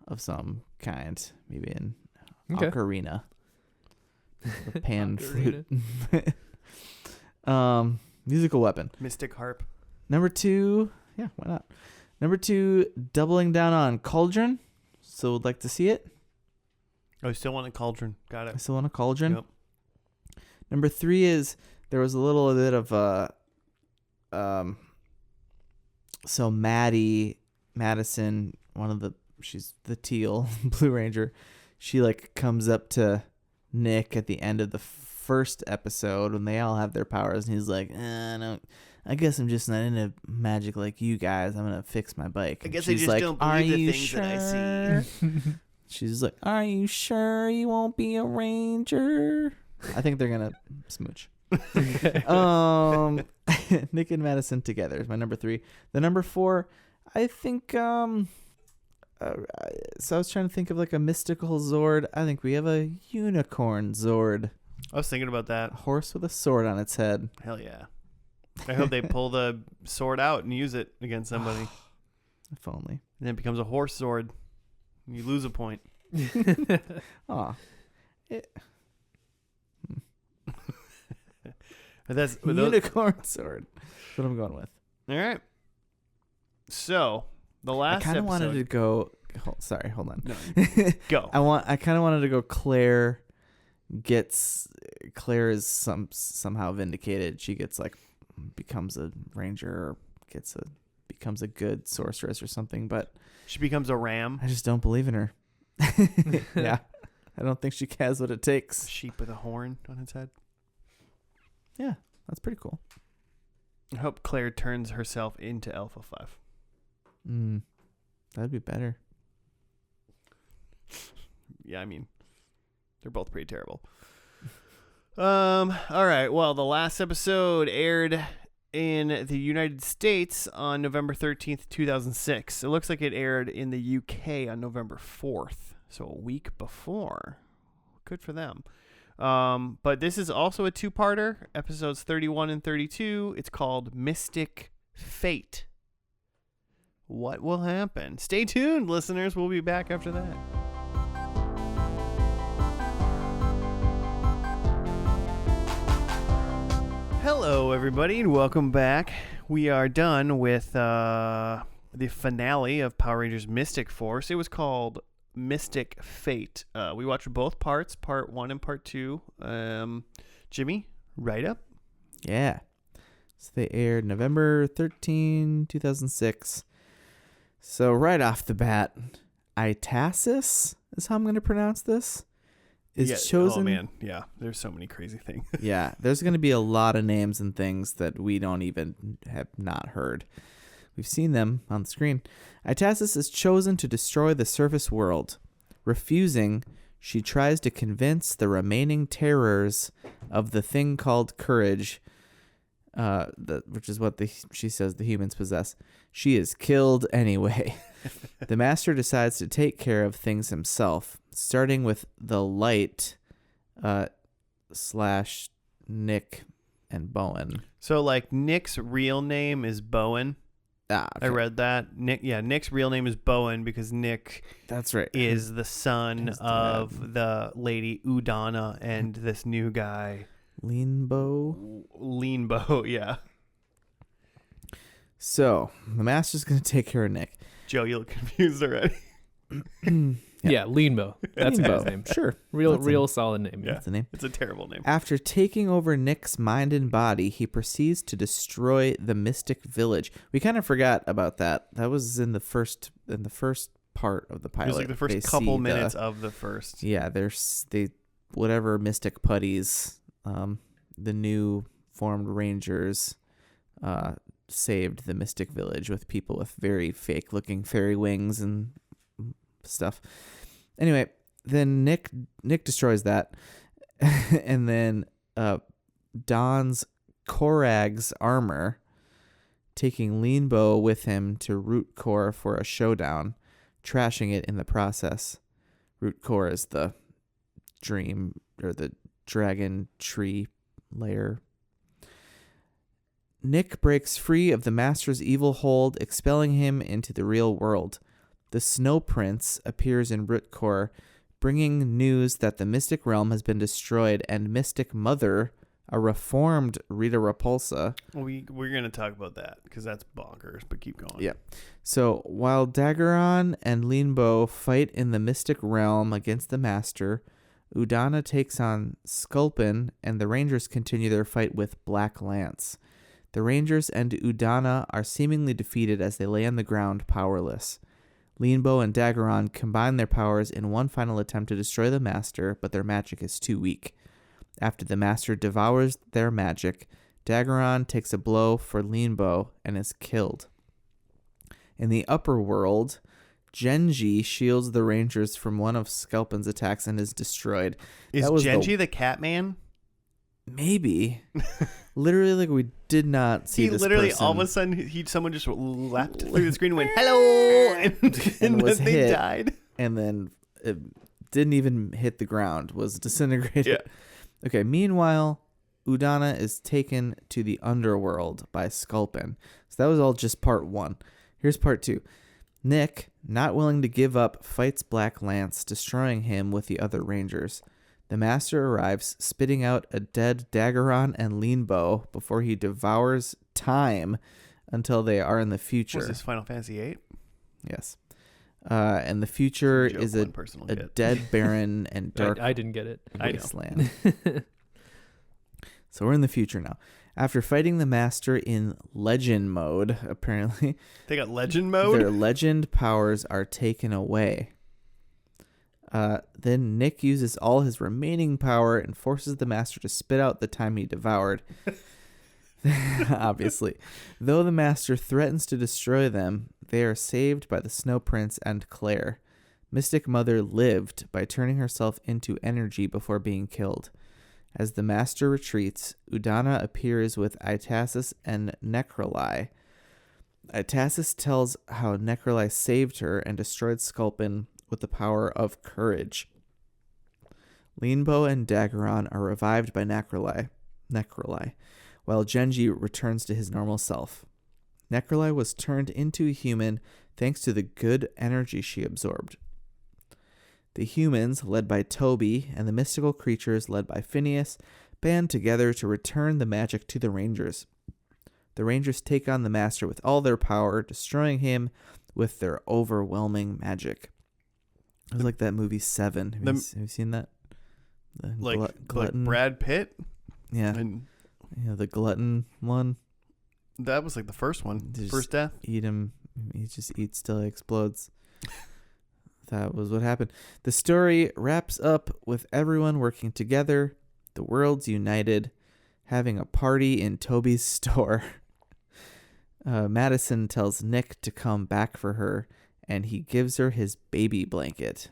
of some kind, maybe an ocarina. The pan flute. Musical weapon. Mystic harp. Number 2, yeah, why not? Number 2, doubling down on cauldron. So would like to see it. Oh, you still want a cauldron. Got I it. still want a cauldron. Yep. Number 3 is there was a little bit of so Madison, she's the teal Blue Ranger. She like comes up to Nick at the end of the first episode when they all have their powers, and he's like, I guess I'm just not into magic like you guys. I'm gonna fix my bike. I guess She's I just like, don't are believe the you things sure? that I see. She's like, are you sure you won't be a ranger? I think they're gonna smooch. Nick and Madison together is my number 3. The number 4, I think so I was trying to think of like a mystical Zord. I think we have a unicorn Zord. I was thinking about that. A horse with a sword on its head. Hell yeah. I hope they pull the sword out and use it against somebody. If only. And it becomes a horse sword. And you lose a point. Aw. That's Unicorn sword. That's what I'm going with. All right. So the last I kind of episode. wanted to go. Sorry, hold on. No, go. I kind of wanted to go. Claire is somehow vindicated. She gets like becomes a ranger or becomes a good sorceress or something. But She becomes a ram. I just don't believe in her. Yeah, I don't think she has what it takes. A sheep with a horn on its head. Yeah, that's pretty cool. I hope Claire turns herself into Alpha 5. That'd be better. Yeah, I mean, they're both pretty terrible. All right. Well, the last episode aired in the United States on November 13th, 2006. It looks like it aired in the UK on November 4th, so a week before. Good for them. But this is also a two-parter, episodes 31 and 32. It's called Mystic Fate. What will happen? Stay tuned, listeners. We'll be back after that. Hello, everybody, and welcome back. We are done with the finale of Power Rangers Mystic Force. It was called Mystic Fate. We watched both parts, part 1 and part 2. Jimmy, write up. Yeah. So they aired November 13, 2006. So right off the bat, Itasis is how I'm going to pronounce this. Is chosen. Oh man, yeah. There's so many crazy things. Yeah, there's going to be a lot of names and things that we don't even have not heard. We've seen them on the screen. Itasis is chosen to destroy the surface world. Refusing, she tries to convince the terrors of the thing called courage, which is what she says the humans possess. She is killed anyway. The master decides to take care of things himself, starting with the light / Nick and Bowen. So, like, Nick's real name is Bowen. Okay. I read that. Nick's real name is Bowen because Nick that's right is the son of the lady Udana and this new guy Leanbo, yeah. So the master's gonna take care of Nick. Joe, you look confused already. Yeah, Leanbo. That's a guy's name. Sure. Real solid name. Yeah. That's the name. It's a terrible name. After taking over Nick's mind and body, he proceeds to destroy the Mystic Village. We kind of forgot about that. That was in the first part of the pilot. It was like the first couple minutes of the first. Yeah, whatever Mystic Putties, the new formed Rangers, saved the Mystic Village with people with very fake looking fairy wings and stuff. Anyway, then Nick destroys that, and then dons Korag's armor, taking Leanbo with him to Root Core for a showdown, trashing it in the process. Root Core is the dream or the dragon tree layer. Nick breaks free of the Master's evil hold, expelling him into the real world. The Snow Prince appears in Root Core, bringing news that the Mystic Realm has been destroyed, and Mystic Mother, a reformed Rita Repulsa. We're going to talk about that because that's bonkers, but keep going. Yeah. So while Daggeron and Leanbo fight in the Mystic Realm against the Master, Udana takes on Sculpin, and the Rangers continue their fight with Black Lance. The Rangers and Udana are seemingly defeated as they lay on the ground powerless. Leanbo and Daggeron combine their powers in one final attempt to destroy the Master, but their magic is too weak. After the Master devours their magic, Daggeron takes a blow for Leanbo and is killed. In the upper world, Genji shields the Rangers from one of Sculpin's attacks and is destroyed. Is Genji the Catman? Maybe. Literally, like, we did not see this person. All of a sudden, someone just leapt through the screen and went, hello! And was then they hit, died. And then it didn't even hit the ground, was disintegrated. Yeah. Okay, meanwhile, Udana is taken to the underworld by Sculpin. So that was all just part 1. Here's part 2. Nick, not willing to give up, fights Black Lance, destroying him with the other Rangers. The Master arrives, spitting out a dead Daggeron and Leanbo before he devours time until they are in the future. Was this Final Fantasy VIII? Yes. And the future is a dead Baron and dark I didn't get it. wasteland. So we're in the future now. After fighting the Master in legend mode, apparently. They got legend mode? Their legend powers are taken away. Then Nick uses all his remaining power and forces the Master to spit out the time he devoured. Obviously. Though the Master threatens to destroy them, they are saved by the Snow Prince and Claire. Mystic Mother lived by turning herself into energy before being killed. As the Master retreats, Udana appears with Itasis and Necroli. Itasis tells how Necroli saved her and destroyed Sculpin with the power of courage. Leanbow and Daggeron are revived by Necroli, while Genji returns to his normal self. Necroli was turned into a human thanks to the good energy she absorbed. The humans, led by Toby, and the mystical creatures, led by Phineas, band together to return the magic to the Rangers. The Rangers take on the Master with all their power, destroying him with their overwhelming magic. It was like that movie Seven. Have you seen that? Glutton. Like Brad Pitt? Yeah. And the glutton one. That was like the first one. First death. Eat him. He just eats till he explodes. That was what happened. The story wraps up with everyone working together, the world's united, having a party in Toby's store. Madison tells Nick to come back for her, and he gives her his baby blanket.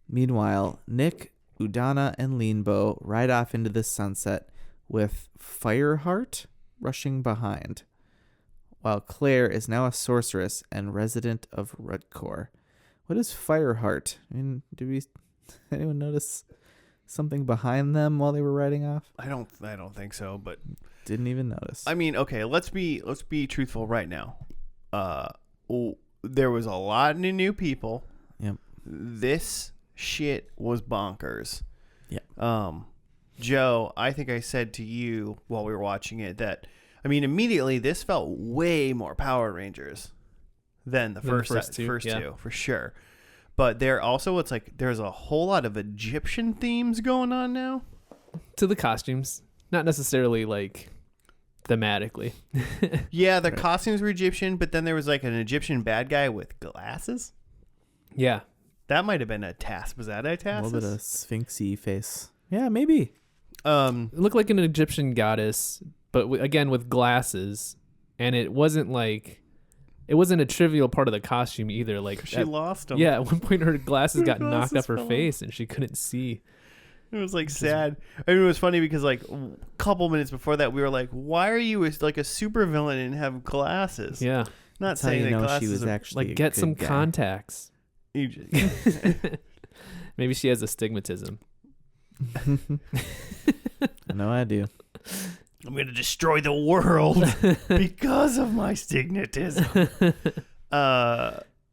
Meanwhile, Nick, Udana, and Leanbow ride off into the sunset with Fireheart rushing behind, while Claire is now a sorceress and resident of Rudcore. What is Fireheart? I mean, anyone notice something behind them while they were riding off? I don't think so, but didn't even notice. I mean, okay, let's be truthful right now. There was a lot of new people. Yep. This shit was bonkers. Yeah. Joe, I think I said to you while we were watching it that, I mean, immediately this felt way more Power Rangers than the first two, for sure. But it's like there's a whole lot of Egyptian themes going on now. To the costumes, not necessarily like thematically. Yeah, the costumes were Egyptian, but then there was like an Egyptian bad guy with glasses. Yeah. That might have been a task. Was that a task? A little bit of sphinxy face. Yeah, maybe. It looked like an Egyptian goddess, but again with glasses, and it wasn't a trivial part of the costume either. Like she lost them. Yeah, at one point her glasses got knocked off her face and she couldn't see. It was like sad. I mean, it was funny because like a couple minutes before that, we were like, "Why are you like a supervillain and have glasses?" Yeah, not That's saying that glasses she was actually like get some contacts. Maybe she has astigmatism. No, I do. I'm going to destroy the world because of my stigmatism.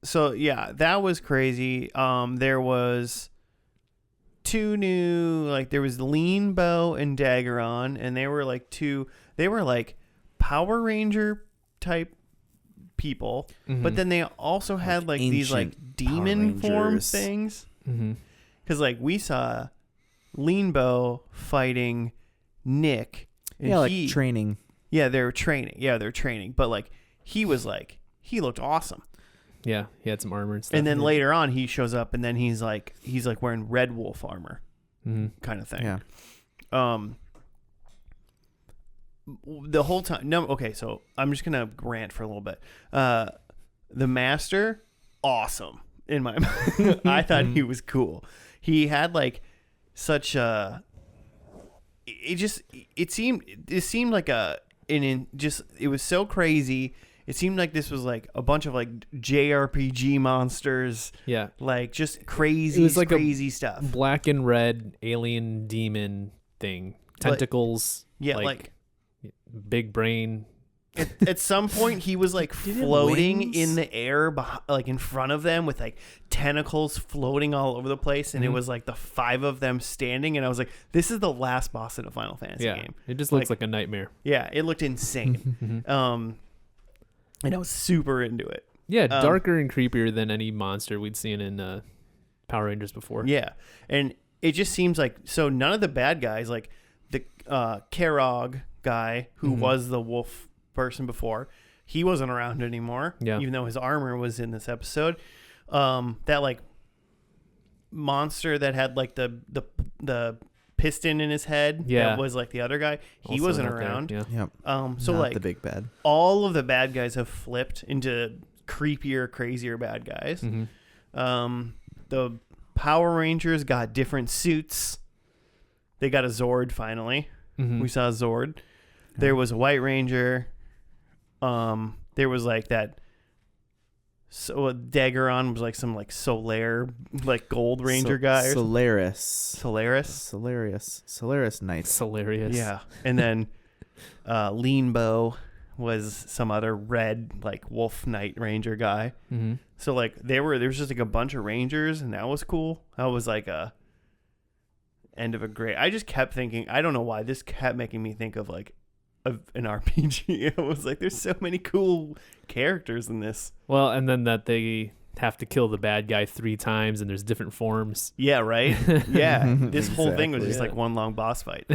So yeah, that was crazy. There was two new, like there was Leanbow and Daggeron, and they were like Power Ranger type people, but then they also had like these like demon form things. Because like we saw Leanbow fighting Nick. And training. Yeah, they're training. But like he looked awesome. Yeah, he had some armor and stuff. And then later on he shows up and then he's like wearing Red Wolf armor. Kind of thing. Yeah. The whole time. No, okay, so I'm just gonna rant for a little bit. The Master, awesome in my mind. I thought he was cool. He had like such a. It seemed like it was so crazy. It seemed like this was like a bunch of like JRPG monsters. Yeah. Like just crazy, it was like crazy stuff. Black and red alien demon thing. Tentacles. Yeah, like big brain. At some point, he was like floating in the air, like in front of them, with like tentacles floating all over the place, and it was like the five of them standing. And I was like, "This is the last boss in a Final Fantasy game." It just looks like a nightmare. Yeah, it looked insane. And I was super into it. Yeah, darker and creepier than any monster we'd seen in Power Rangers before. Yeah, and it just seems like none of the bad guys, like the Karog guy who was the wolf person before, he wasn't around anymore. Yeah. Even though his armor was in this episode, that like monster that had like the piston in his head. Yeah. That was like the other guy. He Also wasn't not there, around. Yeah. Yep. So Not like the big bad. all of the bad guys have flipped into creepier, crazier bad guys. The Power Rangers got different suits. They got a Zord finally. We saw a Zord. There was a White Ranger. There was like that. So Daggeron was like some like Solaire, like Gold Ranger guy. Or Solaris. Solaris Knight. It's hilarious. Yeah, and then Lean Bow was some other red like Wolf Knight Ranger guy. So like there was just like a bunch of Rangers, and that was cool. That was like a end of a great. I just kept thinking. I don't know why this kept making me think of like an RPG. I was like, there's so many cool characters in this. Well, and then that they have to kill the bad guy 3 times, and there's different forms. Yeah, right. Yeah, this whole thing was Exactly. just like one long boss fight.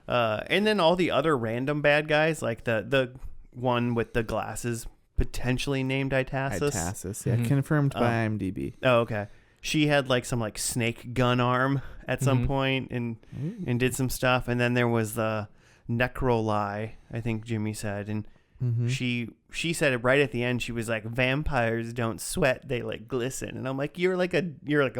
And then all the other random bad guys, like the one with the glasses, potentially named Itasis. Itasis, yeah, confirmed by IMDb. Oh, okay. She had like some like snake gun arm at some point and did some stuff. And then there was the Necroli, I think Jimmy said, and she said it right at the end. She was like, "Vampires don't sweat; they like glisten." And I'm like, "You're like a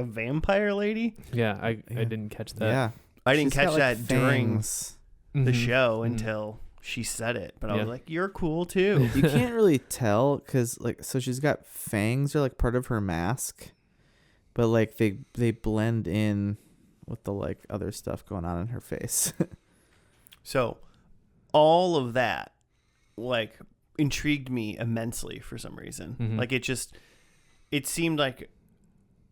vampire lady." Yeah, I didn't catch that. Yeah, I didn't She's catch got, like, that during fangs. the show until she said it. But I was like, "You're cool too." You can't really tell because like, so she's got fangs are like part of her mask, but like they blend in with the like other stuff going on in her face. So all of that like intrigued me immensely for some reason. Like it seemed like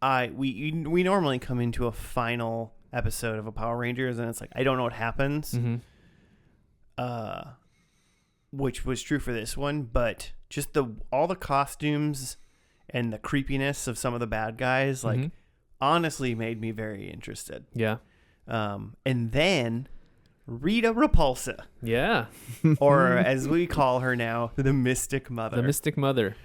we normally come into a final episode of a Power Rangers and it's like I don't know what happens. Which was true for this one, but just all the costumes and the creepiness of some of the bad guys like honestly made me very interested. Yeah. And then Rita Repulsa. Yeah. Or as we call her now, the Mystic Mother. The Mystic Mother.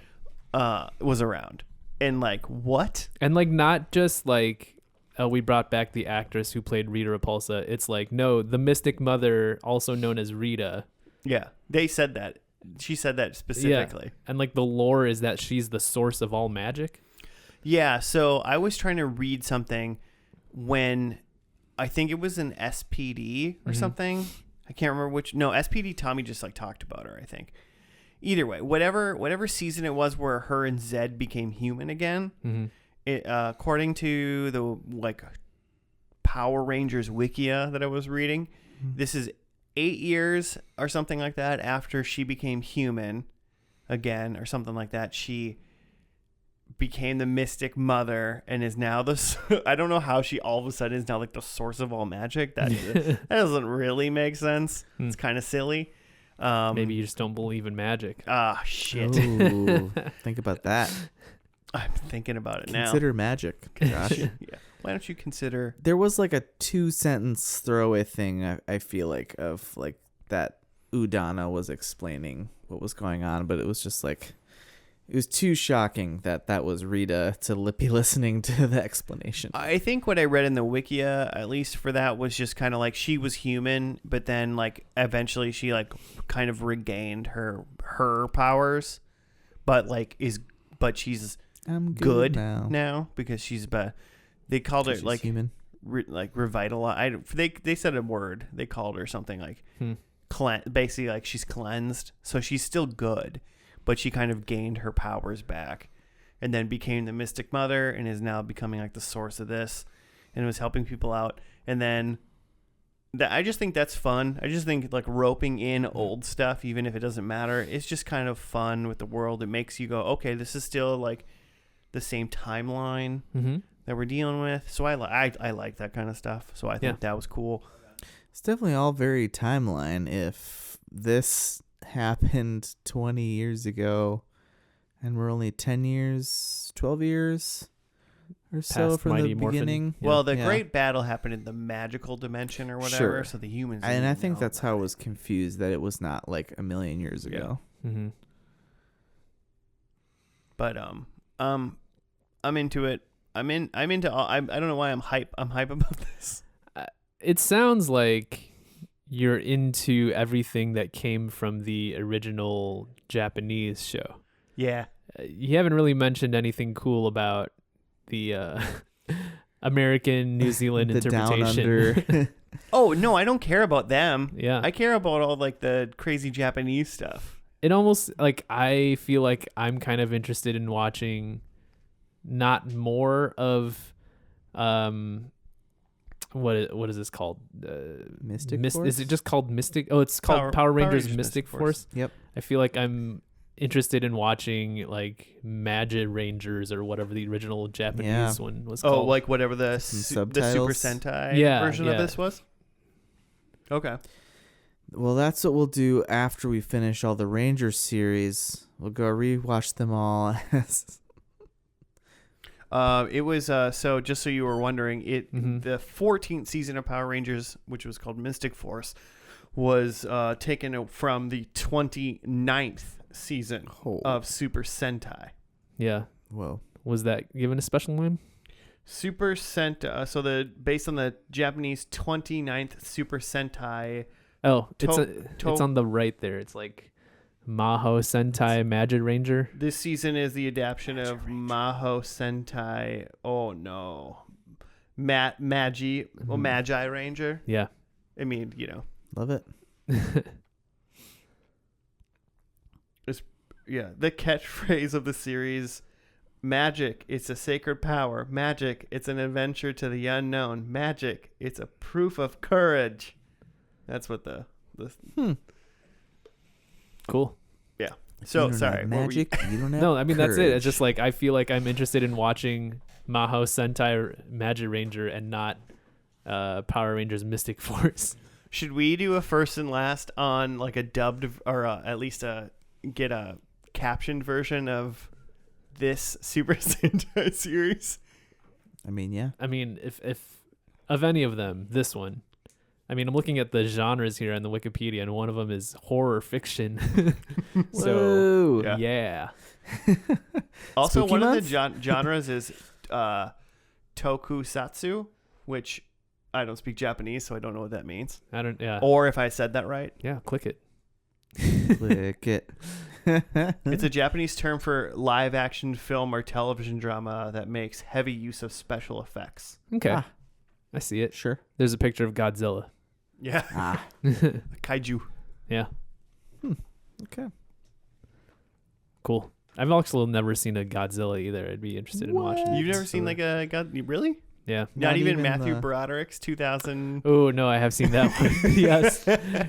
Was around. And like, what? And like not just like we brought back the actress who played Rita Repulsa. It's like, no, the Mystic Mother, also known as Rita. Yeah. They said that. She said that specifically. Yeah. And like the lore is that she's the source of all magic. Yeah. So I was trying to read something when I think it was an SPD or something. I can't remember which. No, SPD Tommy just like talked about her, I think. Either way, whatever season it was where her and Zed became human again, it, according to the like Power Rangers Wikia that I was reading, this is 8 years or something like that after she became human again or something like that. She became the Mystic Mother and is now I don't know how she all of a sudden is now like the source of all magic. That doesn't really make sense. It's kind of silly. Maybe you just don't believe in magic. Shit. Ooh, think about that. I'm thinking about it now. Consider magic, Josh. Yeah. Why don't you consider? There was like a 2-sentence throwaway thing I feel like of like that Udana was explaining what was going on, but it was just like it was too shocking that was Rita to be listening to the explanation. I think what I read in the Wikia, at least for that, was just kind of like she was human, but then like eventually she like kind of regained her powers, but she's I'm good now. now because she's they called it like human. Revitalize. They said a word. They called her something like basically like she's cleansed, so she's still good. But she kind of gained her powers back and then became the Mystic Mother and is now becoming like the source of this and was helping people out. And then I just think that's fun. I just think like roping in old stuff, even if it doesn't matter, it's just kind of fun with the world. It makes you go, okay, this is still like the same timeline that we're dealing with. So I like that kind of stuff. So I think that was cool. It's definitely all very timeline. If this happened 20 years ago and we're only 10 years 12 years or so Past from Mighty the Morphin. beginning. Well, the great battle happened in the magical dimension or whatever. Sure. So the humans And I didn't think know that's how I about was confused, that it was not like a million years ago. But I'm into it. I'm into all, I don't know why I'm hype about this. It sounds like you're into everything that came from the original Japanese show. Yeah. You haven't really mentioned anything cool about the American New Zealand The interpretation. Down Under. Oh, no, I don't care about them. Yeah. I care about all like the crazy Japanese stuff. It almost like I feel like I'm kind of interested in watching not more of what is this called? Mystic Force? Is it just called Mystic? Oh, it's called Power Rangers Mystic Force. Yep. I feel like I'm interested in watching like Magic Rangers or whatever the original Japanese one was called. Oh, like whatever the Super Sentai version of this was? Okay. Well, that's what we'll do after we finish all the Rangers series. We'll go rewatch them all. It was so just so you were wondering, the 14th season of Power Rangers, which was called Mystic Force, was taken from the 29th season of Super Sentai. Yeah. Whoa. Was that given a special name? Super Sentai. So based on the Japanese 29th Super Sentai. Oh, it's on the right there. It's like Maho Sentai Magic Ranger. This season is the adaptation of Maho Sentai. Oh no, Magi Ranger. Yeah, I mean, love it. The catchphrase of the series: "Magic, it's a sacred power. Magic, it's an adventure to the unknown. Magic, it's a proof of courage." That's what the cool. Yeah. So sorry. Magic. You don't have no, I mean courage. that's it. It's just like I feel like I'm interested in watching Maho Sentai Magic Ranger and not Power Rangers Mystic Force. Should we do a first and last on like a dubbed or at least get a captioned version of this Super Sentai series? I mean, yeah. I mean, if of any of them, this one. I mean, I'm looking at the genres here on the Wikipedia, and one of them is horror fiction. So, Whoa. yeah. Also, Spooky one month? of the genres is tokusatsu, which I don't speak Japanese, so I don't know what that means. Yeah. Or if I said that right. Yeah, click it. Click it. It's a Japanese term for live action film or television drama that makes heavy use of special effects. Okay. I see it. Sure. There's a picture of Godzilla. Yeah. Kaiju. Yeah. Okay. Cool. I've also never seen a Godzilla either. I'd be interested in watching it. You've never seen like a really? Yeah. Not even Matthew Broderick's 2000. Oh no, I have seen that one. Yes.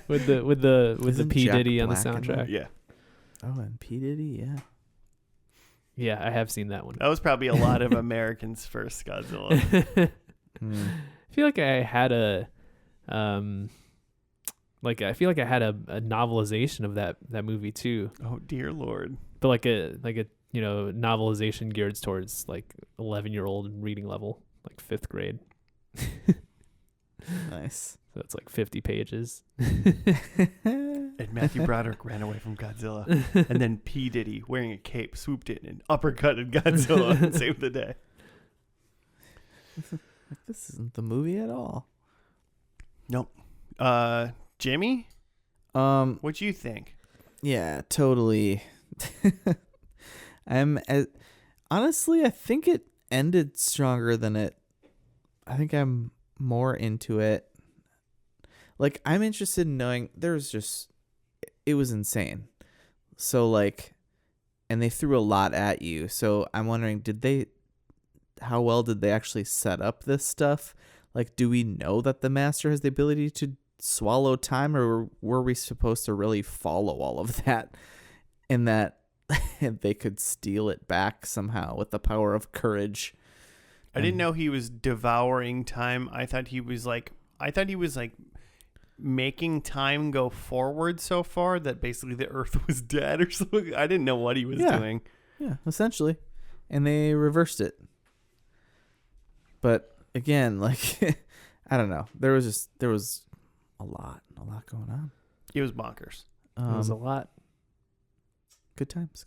With the Isn't P Jack Diddy on the Black in soundtrack. Yeah. Oh, and P. Diddy, yeah. Yeah, I have seen that one. That was probably a lot of Americans' first Godzilla. I feel like I had a novelization of that movie too. Oh dear Lord. But like a novelization geared towards like 11-year-old reading level, like 5th grade. Nice. So it's like 50 pages. And Matthew Broderick ran away from Godzilla. And then P. Diddy, wearing a cape, swooped in and uppercutted Godzilla and saved the day. This isn't the movie at all. Nope. Jimmy? What you think? Yeah, totally. Honestly, I think it ended stronger than it. I think I'm more into it. Like, I'm interested in knowing it was insane. So like, and they threw a lot at you. So I'm wondering, how well did they actually set up this stuff? Like, do we know that the master has the ability to swallow time, or were we supposed to really follow all of that, and that they could steal it back somehow with the power of courage? I didn't know he was devouring time. I thought he was like making time go forward so far that basically the earth was dead or something. I didn't know what he was doing. Yeah, essentially. And they reversed it. But again, like, I don't know. There was a lot going on. It was bonkers. It was a lot. Good times.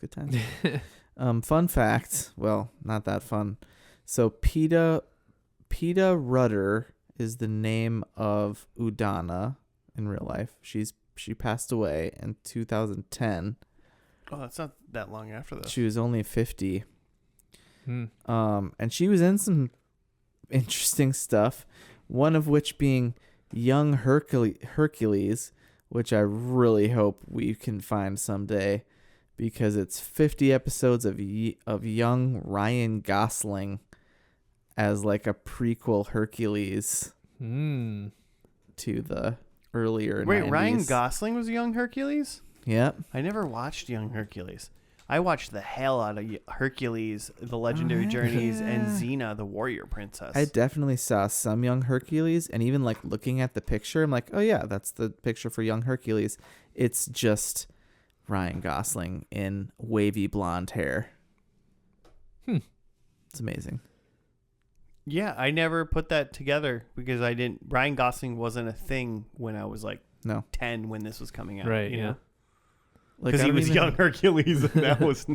Fun fact. Well, not that fun. So Peta Rudder is the name of Udana in real life. She passed away in 2010. Oh, that's not that long after this. She was only 50. And she was in some interesting stuff, one of which being Young Hercules, which I really hope we can find someday, because it's 50 episodes of young Ryan Gosling as like a prequel Hercules to the earlier 90s. Ryan Gosling was Young Hercules? Yep. I never watched Young Hercules. I watched the hell out of Hercules, The Legendary Journeys, and Xena, the Warrior Princess. I definitely saw some Young Hercules, and even like looking at the picture, I'm like, oh yeah, that's the picture for Young Hercules. It's just Ryan Gosling in wavy blonde hair. It's amazing. Yeah, I never put that together because Ryan Gosling wasn't a thing when I was like 10 when this was coming out. Right, you know? yeah. Because he was Young Hercules, and that was,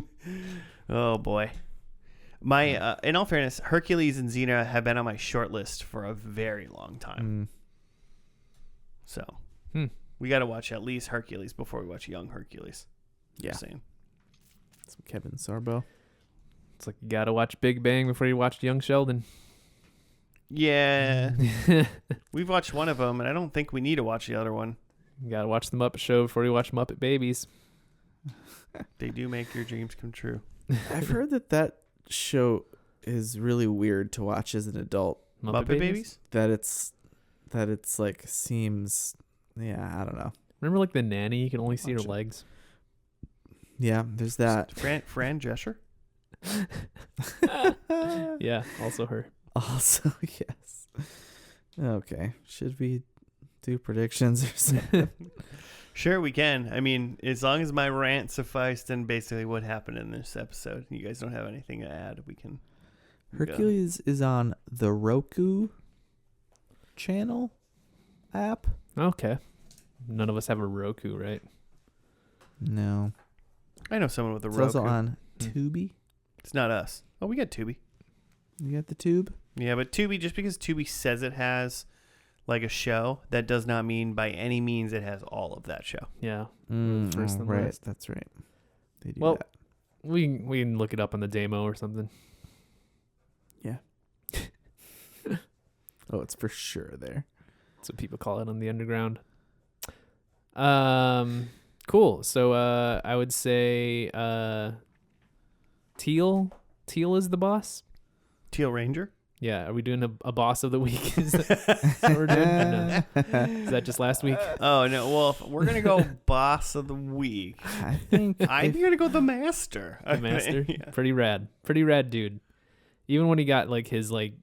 oh boy. In all fairness, Hercules and Xena have been on my short list for a very long time. So we got to watch at least Hercules before we watch Young Hercules. Yeah. Just saying. Some Kevin Sorbo. It's like you got to watch Big Bang before you watch Young Sheldon. Yeah. We've watched one of them, and I don't think we need to watch the other one. You got to watch the Muppet Show before you watch Muppet Babies. They do make your dreams come true. I've heard that show is really weird to watch as an adult. Muppet Babies? That it's like seems, I don't know. Remember like the nanny? You can only see her legs. Yeah, there's that. Fran Drescher? Yeah, also her. Also, yes. Okay. Should we do predictions or something? Sure, we can. I mean, as long as my rant sufficed and basically what happened in this episode, you guys don't have anything to add, we can. Hercules is on the Roku channel app. Okay. None of us have a Roku, right? No. I know someone with a It's Roku. also on Tubi. It's not us. Oh, we got Tubi. You got the tube? Yeah, but Tubi, just because Tubi says it has like a show, that does not mean by any means it has all of that show. Yeah. First and right. Last. That's right. They do that. We can look it up on the demo or something. Yeah. Oh, it's for sure there. That's what people call it on the underground. Cool. So I would say Teal is the boss. Teal Ranger? Yeah. Are we doing a boss of the week? Is that what we're doing? No. Is that just last week? Oh, no. Well, if we're going to go boss of the week, I think I'm going to go the Master. The Master? Yeah. Pretty rad dude. Even when he got like his like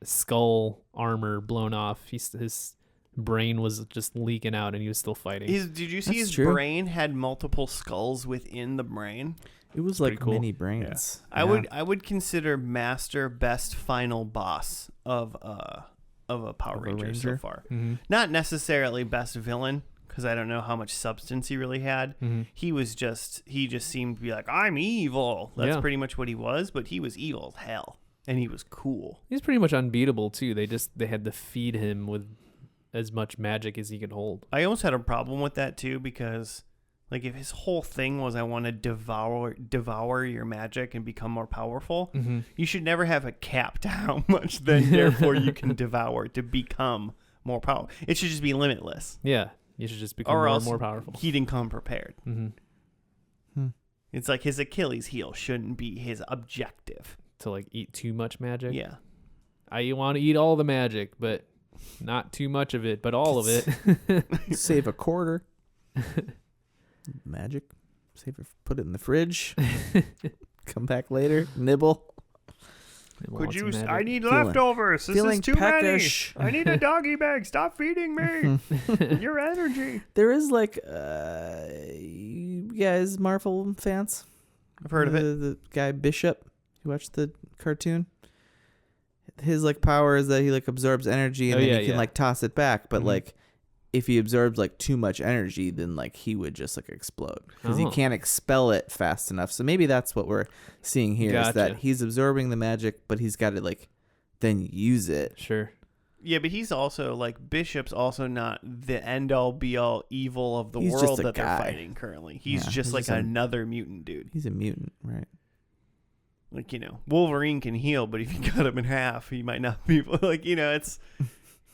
skull armor blown off, his brain was just leaking out and he was still fighting. Did you see his brain had multiple skulls within the brain? It was like cool. Mini brains. Yeah. I would consider Master best final boss of a Power Ranger so far. Mm-hmm. Not necessarily best villain, because I don't know how much substance he really had. Mm-hmm. He just seemed to be like, I'm evil. That's pretty much what he was, but he was evil as hell. And he was cool. He's pretty much unbeatable too. They had to feed him with as much magic as he could hold. I almost had a problem with that too, because like if his whole thing was I want to devour your magic and become more powerful, you should never have a cap to how much then therefore you can devour to become more powerful. It should just be limitless. Yeah, you should just become more and more powerful. He didn't come prepared. Mm-hmm. It's like his Achilles heel shouldn't be his objective. To like eat too much magic. Yeah. You want to eat all the magic, but not too much of it, but all of it. Save a quarter. Magic. Put it in the fridge. Come back later. Nibble. Could you? I need leftovers. This is too peckish. many. I need a doggy bag. Stop feeding me. Your energy. There is like, you guys Marvel fans? I've heard of it. The guy Bishop. You watch the cartoon? His like power is that he like absorbs energy and then he can like toss it back, but like if he absorbs like too much energy, then like he would just like explode because he can't expel it fast enough. So maybe that's what we're seeing here is that he's absorbing the magic, but he's got to like then use it. Sure. Yeah, but he's also like Bishop's also not the end all be all evil of the world that they're fighting currently. He's just like another mutant dude. He's a mutant, right? Like, Wolverine can heal, but if you cut him in half, he might not be like, it's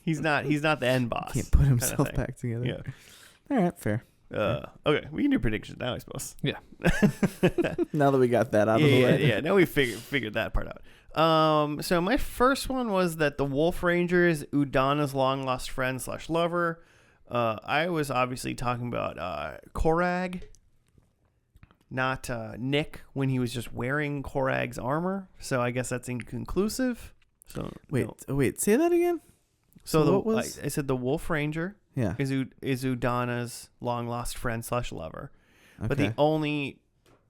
he's not the end boss. Can't put himself back together. Yeah. All right, fair. Okay, we can do predictions now, I suppose. Yeah. Now that we got that out of the way. Yeah, now we figured that part out. So my first one was that the Wolf Ranger is Udana's long lost friend / lover. I was obviously talking about Korag, not Nick when he was just wearing Korag's armor. So I guess that's inconclusive. So wait, say that again. So what was I said the Wolf Ranger? Yeah, is Udana's long lost friend / lover, okay. But the only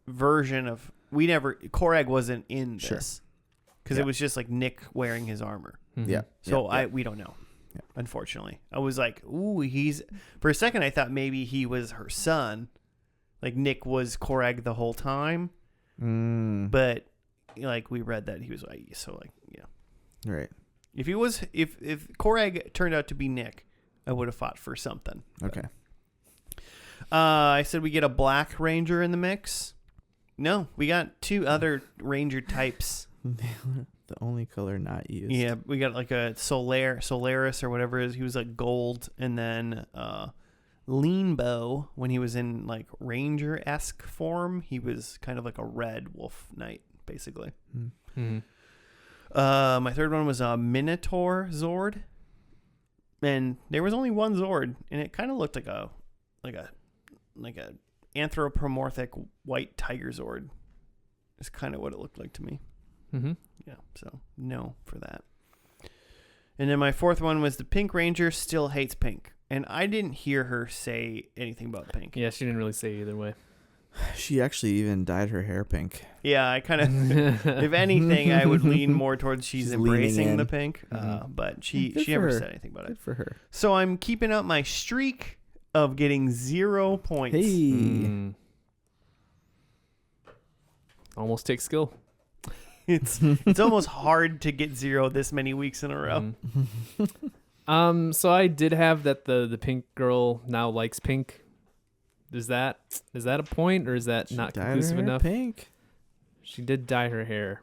version of Korag wasn't in this because it was just like Nick wearing his armor. Mm-hmm. Yeah. So we don't know. Yeah. Unfortunately, I was like, ooh, for a second I thought maybe he was her son, like Nick was Korag the whole time, but like we read that he was like right. If Korag turned out to be Nick, I would have fought for something. Okay. I said we get a Black Ranger in the mix. No, we got 2 other Ranger types. The only color not used. Yeah, we got like a Solaris or whatever it is. He was like gold, and then Leanbow, when he was in like Ranger-esque form, he was kind of like a red wolf knight, basically. Mm-hmm. My third one was a Minotaur Zord. And there was only one Zord, and it kind of looked like a anthropomorphic white tiger Zord. Is kind of what it looked like to me. Mm-hmm. Yeah, so no for that. And then my fourth one was the Pink Ranger still hates pink, and I didn't hear her say anything about pink. Yeah, she didn't really say either way. She actually even dyed her hair pink. Yeah, I kind of, if anything, I would lean more towards she's embracing the pink. But she never said anything about it. Good for her. So I'm keeping up my streak of getting 0 points. Hey. Almost takes skill. It's almost hard to get 0 this many weeks in a row. So I did have that the pink girl now likes pink. Is that a point, or is that not conclusive enough? Pink. She did dye her hair.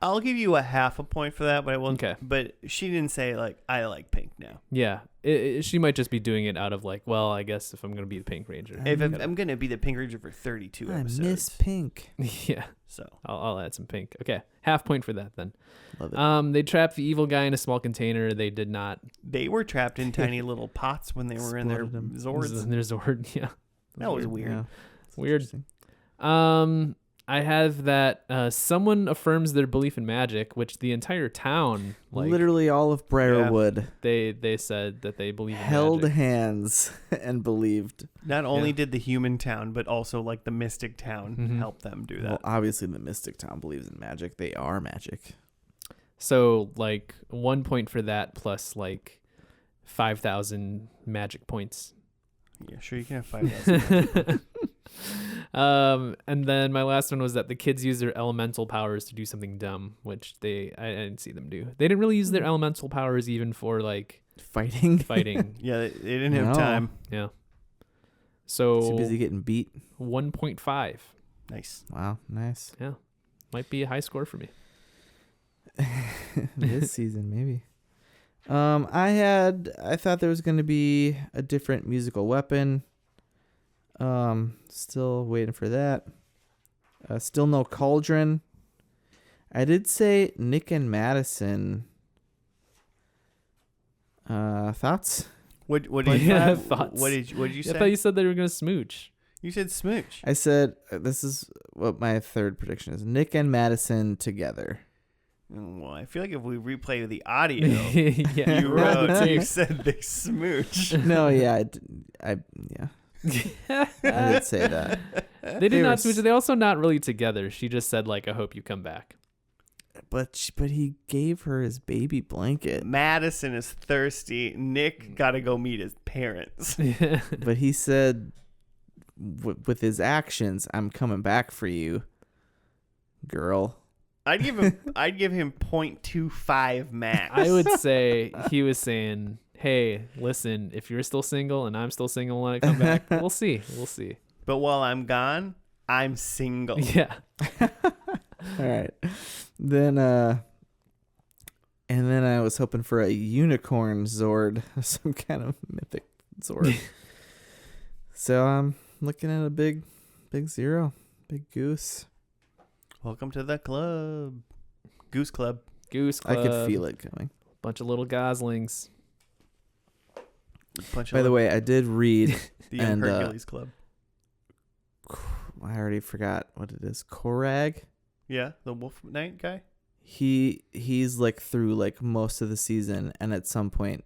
I'll give you a half a point for that, but I won't. Okay. But she didn't say like I like pink now. Yeah, she might just be doing it out of like, well, I guess if I'm gonna be the Pink Ranger, if I'm gonna be the Pink Ranger for 32 episodes. I miss pink. Yeah. So I'll add some pink. Okay, half point for that then. Love it. They trapped the evil guy in a small container. They did not. They were trapped in tiny little pots when they were in their Zords. In their Zord, yeah. That was weird. Yeah. Weird. I have that someone affirms their belief in magic, which the entire town, like, literally all of Briarwood, they said that they believe in held magic. hands and believed. Not only did the human town, but also like the Mystic town help them do that. Well, obviously the Mystic town believes in magic. They are magic. So like 1 point for that plus like 5,000 magic points. Yeah, sure, you can have 5,000. And then my last one was that the kids use their elemental powers to do something dumb, which I didn't see them do. They didn't really use their elemental powers even for like fighting. Yeah, they didn't have time. Yeah. So too busy getting beat. 1.5. Nice. Wow, nice. Yeah. Might be a high score for me. This season, maybe. I thought there was going to be a different musical weapon. Still waiting for that. Still no cauldron. I did say Nick and Madison. Thoughts? What did you have? Thoughts? What did you say? I thought you said they were gonna smooch. You said smooch. I said this is what my third prediction is: Nick and Madison together. Well, I feel like if we replay the audio, yeah, you said they smooch. No, yeah, I did say that. They did not smooch. They also not really together. She just said like, "I hope you come back." But he gave her his baby blanket. Madison is thirsty. Nick got to go meet his parents. But he said, with his actions, I'm coming back for you, girl. I'd give him 0.25 max. I would say he was saying, hey, listen, if you're still single and I'm still single when I come back, we'll see. But while I'm gone, I'm single. Yeah. All right. Then and then I was hoping for a unicorn Zord, some kind of mythic Zord. So I'm looking at a big zero, big goose. Welcome to the club. Goose Club. Goose Club. I could feel it coming. Bunch of little goslings. By the way, I did read the Young Hercules Club. I already forgot what it is. Korag. Yeah, the Wolf Knight guy. He's like through like most of the season, and at some point,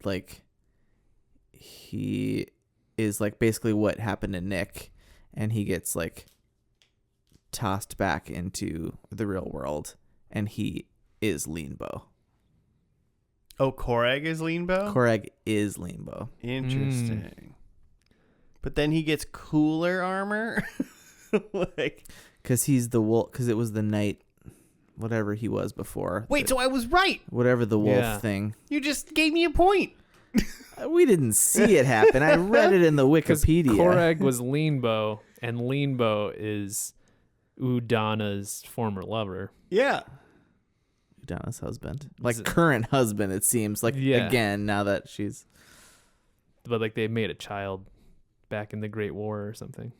like he is like basically what happened to Nick, and he gets like tossed back into the real world, and he is Leanbow. Oh, Korag is Leanbow? Korag is Leanbow. Interesting. But then he gets cooler armor? Like, because he's the wolf, because it was the knight, whatever he was before. Wait, so I was right. Whatever the wolf thing. You just gave me a point. We didn't see it happen. I read it in the Wikipedia. Korag was Leanbow, and Leanbow is Udana's former lover. Yeah. Udana's husband. Like current husband, it seems. Like, again, now that she's... But like they made a child back in the Great War or something.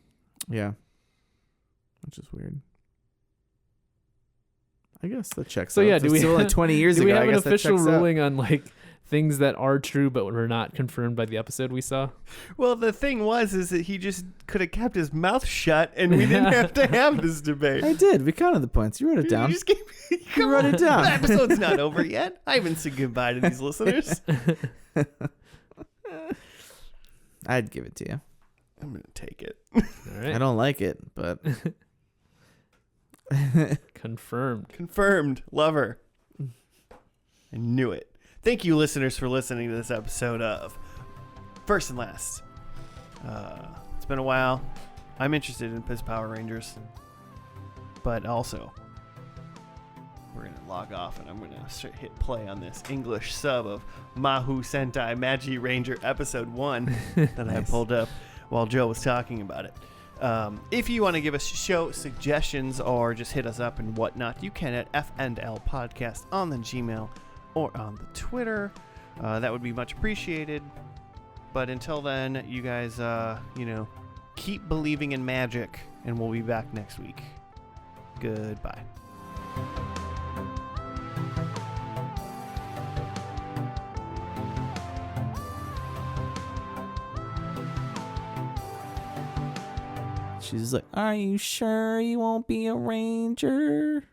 Yeah. Which is weird. I guess that checks out. So yeah, do we still like 20 years ago? Do we have an official ruling on like things that are true but were not confirmed by the episode we saw? Well, the thing is that he just could have kept his mouth shut and we didn't have to have this debate. I did. We counted the points. You wrote it down. You just gave me, you wrote it down. The episode's not over yet. I haven't said goodbye to these listeners. I'd give it to you. I'm going to take it. All right. I don't like it, but... Confirmed. Lover. I knew it. Thank you, listeners, for listening to this episode of First and Last. It's been a while. I'm interested in Piss Power Rangers. But also, we're going to log off and I'm going to hit play on this English sub of Mahu Sentai Magi Ranger Episode 1 that I pulled up while Joe was talking about it. If you want to give us show suggestions or just hit us up and whatnot, you can at FNL Podcast on the Gmail or on the Twitter. That would be much appreciated. But until then, you guys, keep believing in magic, and we'll be back next week. Goodbye. She's like, are you sure you won't be a ranger?